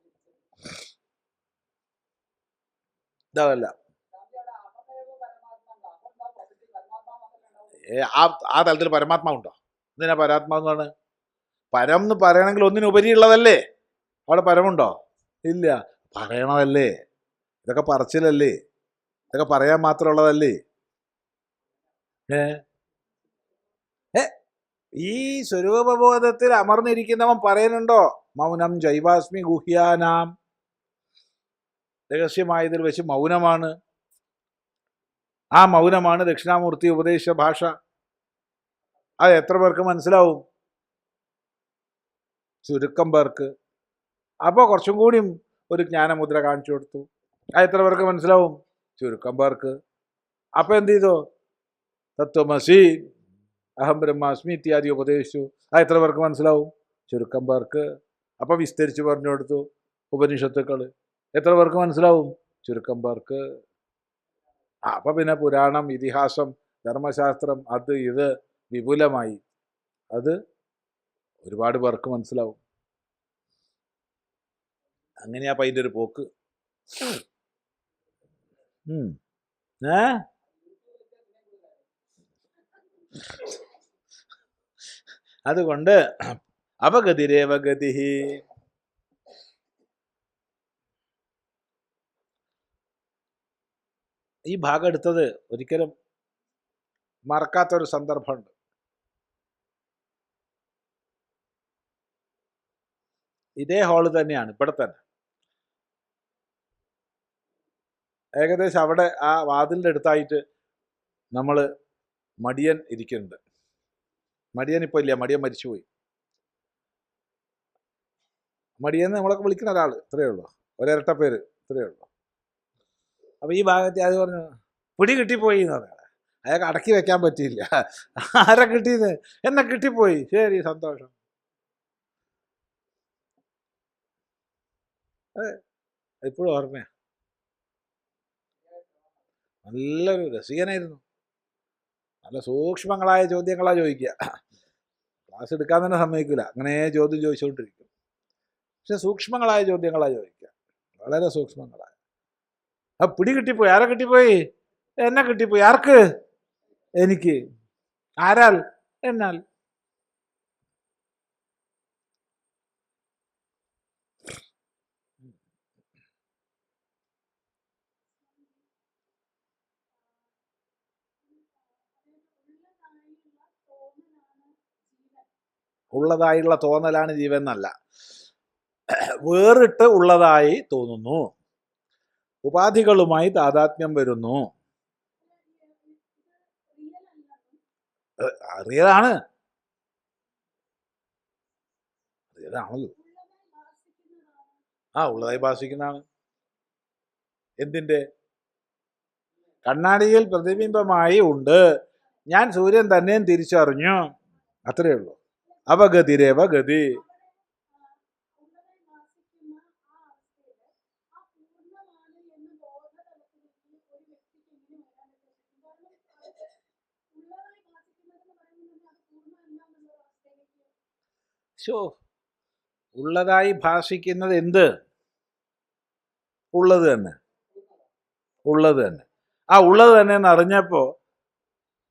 ഇതല്ല. ആ തലത്തിൽ പരമാത്മാവുണ്ടോ? എന്തിനാ പരമാത്മാവാണ്? പരം എന്ന് പറയണമെങ്കിൽ ഒന്നിനുപരിയുള്ളതല്ലേ. അവിടെ പരമുണ്ടോ? ഇല്ല. പറയണതല്ലേ, ഇതൊക്കെ പറച്ചിലല്ലേ, ഇതൊക്കെ പറയാൻ മാത്രമുള്ളതല്ലേ. ഈ സ്വരൂപബോധത്തിൽ അമർന്നിരിക്കുന്നവൻ പറയുന്നുണ്ടോ? മൗനം ജൈവാസ്മി ഗുഹ്യാനാം. രഹസ്യമായതിൽ വെച്ച് മൗനമാണ്. ആ മൗനമാണ് ദക്ഷിണാമൂർത്തി ഉപദേശ ഭാഷ. അത് എത്ര പേർക്ക് മനസ്സിലാവും? ചുരുക്കം പേർക്ക്. അപ്പോൾ കുറച്ചും കൂടിയും ഒരു ജ്ഞാനമുദ്ര കാണിച്ചു കൊടുത്തു. അത് എത്ര പേർക്ക് മനസ്സിലാവും? ചുരുക്കം പേർക്ക്. അപ്പം എന്ത് ചെയ്തു? തത്വമസി അഹം ബ്രഹ്മാസ്മി ഇത്യാദി ഉപദേശിച്ചു. അത് എത്ര പേർക്ക് മനസ്സിലാവും? ചുരുക്കം പേർക്ക്. അപ്പം വിസ്തരിച്ച് പറഞ്ഞു കൊടുത്തു ഉപനിഷത്തുക്കൾ. എത്ര പേർക്ക് മനസ്സിലാവും? ചുരുക്കം പേർക്ക്. അപ്പം പിന്നെ പുരാണം, ഇതിഹാസം, ധർമ്മശാസ്ത്രം, അത് ഇത് വിപുലമായി. അത് ഒരുപാട് പേർക്ക് മനസ്സിലാവും. അങ്ങനെയാ അതിൻ്റെ ഒരു പോക്ക്. അതുകൊണ്ട് അപഗതിരേവഗതി. ഈ ഭാഗം എടുത്തത് ഒരിക്കലും മറക്കാത്തൊരു സന്ദർഭമുണ്ട്. ഇതേ ഹാള് തന്നെയാണ്, ഇവിടെ തന്നെ. ഏകദേശം അവിടെ ആ വാതിലിൻ്റെ അടുത്തായിട്ട് നമ്മൾ മടിയൻ ഇരിക്കുന്നുണ്ട്. മടിയൻ ഇപ്പോൾ ഇല്ല, മടിയൻ മരിച്ചുപോയി. മടിയെന്ന് നമ്മളൊക്കെ വിളിക്കുന്ന ഒരാൾ, ഇത്രയേ ഉള്ളൂ, ഒരിരട്ട പേര്, ഇത്രയേ ഉള്ളൂ. അപ്പോൾ ഈ ഭാഗത്തെ അത് പറഞ്ഞു പിടി കിട്ടിപ്പോയി എന്ന് പറഞ്ഞാൽ അയാൾക്ക് അടക്കി വെക്കാൻ പറ്റിയില്ല. ആരെ കിട്ടിയത്? എന്നെ കിട്ടിപ്പോയി. ശരി, സന്തോഷം. ഇപ്പോഴും ഓർമ്മയാ. നല്ലൊരു രസികനായിരുന്നു. നല്ല സൂക്ഷ്മങ്ങളായ ചോദ്യങ്ങളാണ് ചോദിക്കുക. ക്ലാസ് എടുക്കാൻ തന്നെ സമ്മതിക്കില്ല, അങ്ങനെ ചോദ്യം ചോദിച്ചുകൊണ്ടിരിക്കും. പക്ഷെ സൂക്ഷ്മങ്ങളായ ചോദ്യങ്ങളാണ് ചോദിക്കുക, വളരെ സൂക്ഷ്മങ്ങളായ. ആ പിടി കിട്ടിപ്പോയി. ആരെ കിട്ടിപ്പോയി? എന്നെ കിട്ടിപ്പോയി. ആർക്ക്? എനിക്ക്. ആരാൽ? എന്നാൽ. ഉള്ളതായുള്ള തോന്നലാണ് ജീവൻ എന്നല്ല, വേറിട്ട് ഉള്ളതായി തോന്നുന്നു, ഉപാധികളുമായി താതാത്മ്യം വരുന്നു. റിയലാണ്, റിയലാണല്ലോ. ഉള്ളതായി ഭാഷിക്കുന്നതാണ്. എന്തിൻ്റെ? കണ്ണാടിയിൽ പ്രതിബിംബമായി ഉണ്ട്, ഞാൻ സൂര്യൻ തന്നെയും തിരിച്ചറിഞ്ഞു, അത്രയേ ഉള്ളൂ. അവഗതിരേവ ഗതി. ഉള്ളതായി ഭാഷിക്കുന്നത് എന്ത്? ഉള്ളത് തന്നെ, ഉള്ളത് തന്നെ. ഉള്ളത് തന്നെ എന്ന് അറിഞ്ഞപ്പോൾ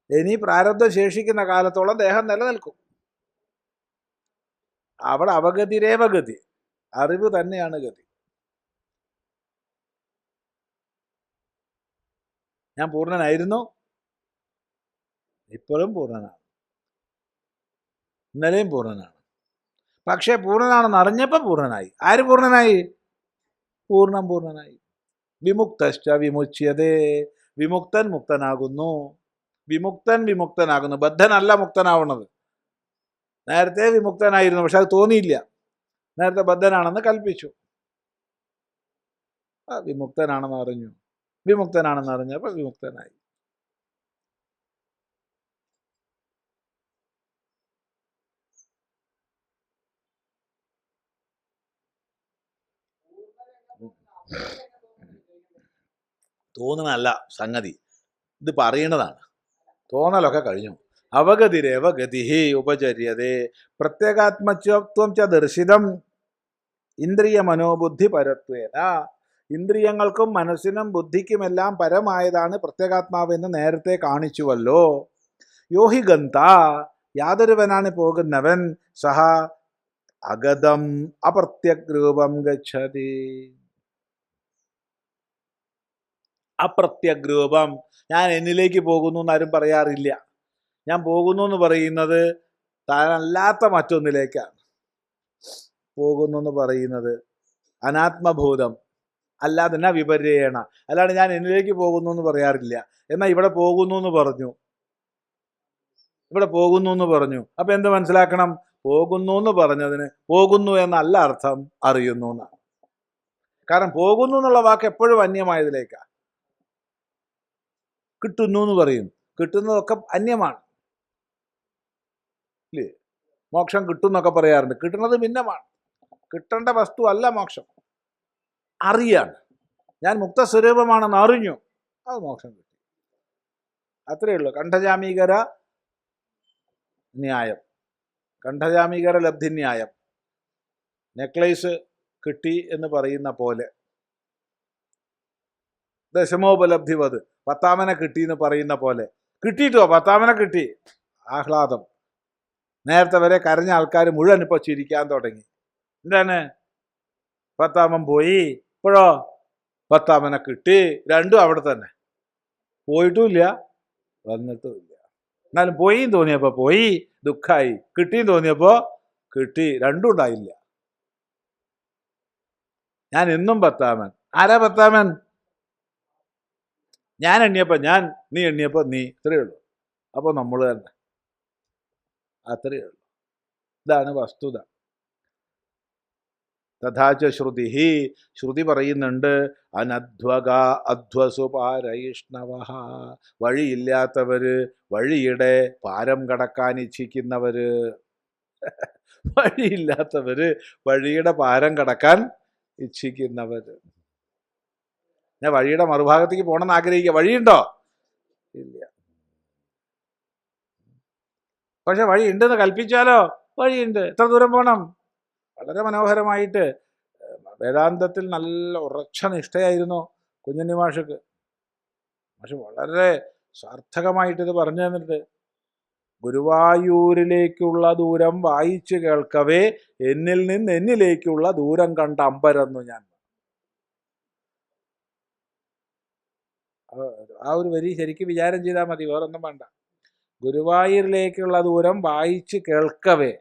ഇനി പ്രാരബ്ധം ശേഷിക്കുന്ന കാലത്തോളം ദേഹം നിലനിൽക്കും. അവിടെ അവഗതിരേവ ഗതി, അറിവ് തന്നെയാണ് ഗതി. ഞാൻ പൂർണ്ണനായിരുന്നു, ഇപ്പോഴും പൂർണ്ണനാണ്, ഇന്നലെയും പൂർണ്ണനാണ്. പക്ഷേ പൂർണ്ണനാണെന്ന് അറിഞ്ഞപ്പോൾ പൂർണ്ണനായി. ആര് പൂർണ്ണനായി? പൂർണ്ണം പൂർണ്ണനായി. വിമുക്തശ്ച വിമുച്യതേ, വിമുക്തൻ മുക്തനാകുന്നു, വിമുക്തൻ വിമുക്തനാകുന്നു. ബദ്ധനല്ല മുക്തനാവുന്നത്. നേരത്തെ വിമുക്തനായിരുന്നു, പക്ഷെ അത് തോന്നിയില്ല, നേരത്തെ ബദ്ധനാണെന്ന് കൽപ്പിച്ചു. വിമുക്തനാണെന്ന് അറിഞ്ഞു, വിമുക്തനാണെന്ന് അറിഞ്ഞപ്പോൾ വിമുക്തനായി. തോന്നുന്നതല്ല സംഗതി, ഇത് പറയണതാണ്. തോന്നലൊക്കെ കഴിഞ്ഞു. അവഗതിരേവ ഗതിഹി ഉപചര്യതേ, പ്രത്യേകാത്മത്വം ച ദർശിതം ഇന്ദ്രിയ മനോബുദ്ധി പരത്വേന. ഇന്ദ്രിയങ്ങൾക്കും മനസ്സിനും ബുദ്ധിക്കുമെല്ലാം പരമായതാണ് പ്രത്യേകാത്മാവെന്ന് നേരത്തെ കാണിച്ചുവല്ലോ. യോഹി ഗന്ത, യാതൊരുവനാണ് പോകുന്നവൻ, സഹ അഗതം അപ്രത്യഗ്രൂപം ഗച്ഛതി. അപ്രത്യഗ്രൂപം, ഞാൻ എന്നിലേക്ക് പോകുന്നു എന്നാരും പറയാറില്ല. ഞാൻ പോകുന്നു എന്ന് പറയുന്നത് താനല്ലാത്ത മറ്റൊന്നിലേക്കാണ് പോകുന്നു എന്ന് പറയുന്നത്. അനാത്മഭൂതം അല്ലാതെ എന്നാ വിപര്യേണ, അല്ലാണ്ട് ഞാൻ എന്നിലേക്ക് പോകുന്നു എന്ന് പറയാറില്ല. എന്നാൽ ഇവിടെ പോകുന്നു എന്ന് പറഞ്ഞു, ഇവിടെ പോകുന്നു എന്ന് പറഞ്ഞു. അപ്പം എന്ത് മനസ്സിലാക്കണം? പോകുന്നു എന്ന് പറഞ്ഞതിന് പോകുന്നു എന്നല്ല അർത്ഥം, അറിയുന്നു എന്നാണ്. കാരണം പോകുന്നു എന്നുള്ള വാക്ക് എപ്പോഴും അന്യമായതിലേക്കാണ്. കിട്ടുന്നു എന്ന് പറയും, കിട്ടുന്നതൊക്കെ അന്യമാണ് ഇല്ലേ? മോക്ഷം കിട്ടും എന്നൊക്കെ പറയാറുണ്ട്, കിട്ടുന്നത് ഭിന്നമാണ്. കിട്ടേണ്ട വസ്തു അല്ല മോക്ഷം, അറിയാണ്. ഞാൻ മുക്തസ്വരൂപമാണെന്ന് അറിഞ്ഞു, അത് മോക്ഷം കിട്ടി. അത്രയേ ഉള്ളൂ. കണ്ഠജാമീകര ന്യായം, കണ്ഠജാമീകര ലബ്ധിന്യായം. നെക്ലേസ് കിട്ടി എന്ന് പറയുന്ന പോലെ, ദശമോപലബ്ധിവത്, പത്താമനെ കിട്ടി എന്ന് പറയുന്ന പോലെ. കിട്ടിയിട്ടോ, പത്താമനെ കിട്ടി, ആഹ്ലാദം. നേരത്തെ വരെ കരഞ്ഞ ആൾക്കാർ മുഴുവൻ ഇപ്പോൾ ചിരിക്കാൻ തുടങ്ങി. എന്താണ്? പത്താമൻ പോയി, ഇപ്പോഴോ പത്താമനെ കിട്ടി. രണ്ടും അവിടെ തന്നെ, പോയിട്ടുമില്ല വന്നിട്ടുമില്ല. എന്നാലും പോയി തോന്നിയപ്പോൾ പോയി, ദുഃഖമായി. കിട്ടിയും തോന്നിയപ്പോൾ കിട്ടി, രണ്ടും ഉണ്ടായില്ല. ഞാൻ എന്നും പത്താമൻ. ആരാ പത്താമൻ? ഞാൻ എണ്ണിയപ്പോൾ ഞാൻ, നീ എണ്ണിയപ്പോൾ നീ, ഇത്രയേ ഉള്ളൂ. അപ്പോൾ നമ്മൾ തന്നെ, അത്രയേ ഉള്ളൂ. ഇതാണ് വസ്തുത. തഥാച ശ്രുതി, ശ്രുതി പറയുന്നുണ്ട്, അനധ്വക അധ്വസുപാരൈഷ്ണവ, വഴിയില്ലാത്തവര്, വഴിയുടെ പാരം കടക്കാൻ ഇച്ഛിക്കുന്നവര്. വഴിയില്ലാത്തവര് വഴിയുടെ പാരം കടക്കാൻ ഇച്ഛിക്കുന്നവര്. ഞാൻ വഴിയുടെ മറുഭാഗത്തേക്ക് പോകണമെന്ന് ആഗ്രഹിക്കുക, വഴിയുണ്ടോ? ഇല്ല. പക്ഷെ വഴി ഉണ്ടെന്ന് കൽപ്പിച്ചാലോ? വഴിയുണ്ട്. എത്ര ദൂരം പോകണം? വളരെ മനോഹരമായിട്ട് വേദാന്തത്തിൽ നല്ല ഉറച്ച നിഷ്ഠയായിരുന്നു കുഞ്ഞുണ്ണി മാഷക്ക്. മാഷ് വളരെ സാർത്ഥകമായിട്ടിത് പറഞ്ഞു തന്നിട്ട്, ഗുരുവായൂരിലേക്കുള്ള ദൂരം വായിച്ചു കേൾക്കവേ എന്നിൽ നിന്ന് എന്നിലേക്കുള്ള ദൂരം കണ്ട അമ്പരന്നു ഞാൻ. ആ ഒരു വരി ശരിക്കും വിചാരം ചെയ്താൽ മതി, വേറൊന്നും വേണ്ട. ഗുരുവായൂരിലേക്കുള്ള ദൂരം വായിച്ച് കേൾക്കവേ,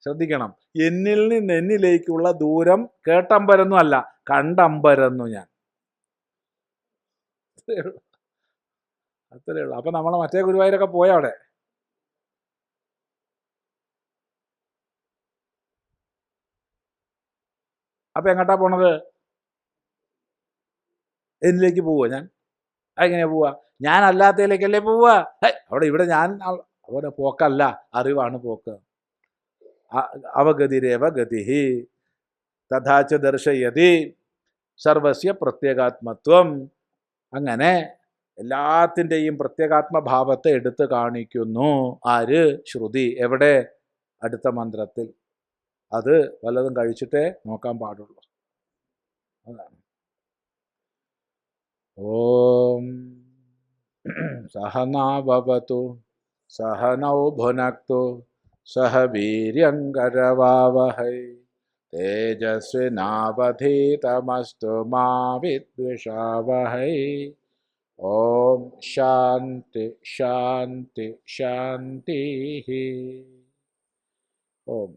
ശ്രദ്ധിക്കണം, എന്നിൽ നിന്ന് എന്നിലേക്കുള്ള ദൂരം കേട്ടമ്പരന്നു അല്ല, കണ്ടമ്പരന്നു ഞാൻ. അത്രേ ഉള്ളൂ. അപ്പൊ നമ്മളെ മറ്റേ ഗുരുവായൂരൊക്കെ പോയ അവിടെ. അപ്പൊ എങ്ങോട്ടാ പോണത്? എന്നിലേക്ക് പോവുക ഞാൻ? അതെങ്ങനെയാ പോവുക? ഞാൻ അല്ലാത്തതിലേക്കല്ലേ പോവുക? അവിടെ ഇവിടെ ഞാൻ അവിടെ പോക്കല്ല, അറിവാണ് പോക്ക്. അവഗതിരേവ ഗതി തഥാച ദർശയതി സർവസ്യ പ്രത്യേകാത്മത്വം. അങ്ങനെ എല്ലാത്തിൻ്റെയും പ്രത്യേകാത്മഭാവത്തെ എടുത്തു കാണിക്കുന്നു. ആര്? ശ്രുതി. എവിടെ? അടുത്ത മന്ത്രത്തിൽ. അത് വല്ലതും കഴിച്ചിട്ടേ നോക്കാൻ പാടുള്ളൂ. അതാണ്. ഓം സഹനാവവതു സഹനൗ ഭുനക്തു സഹ വീര്യങ്കരവാവഹൈ തേജസ്വിനാവധീതമസ്തു മാ വിദ്വിഷാവഹൈ. ഓം ശാന്തി ശാന്തി ശാന്തി. ഓം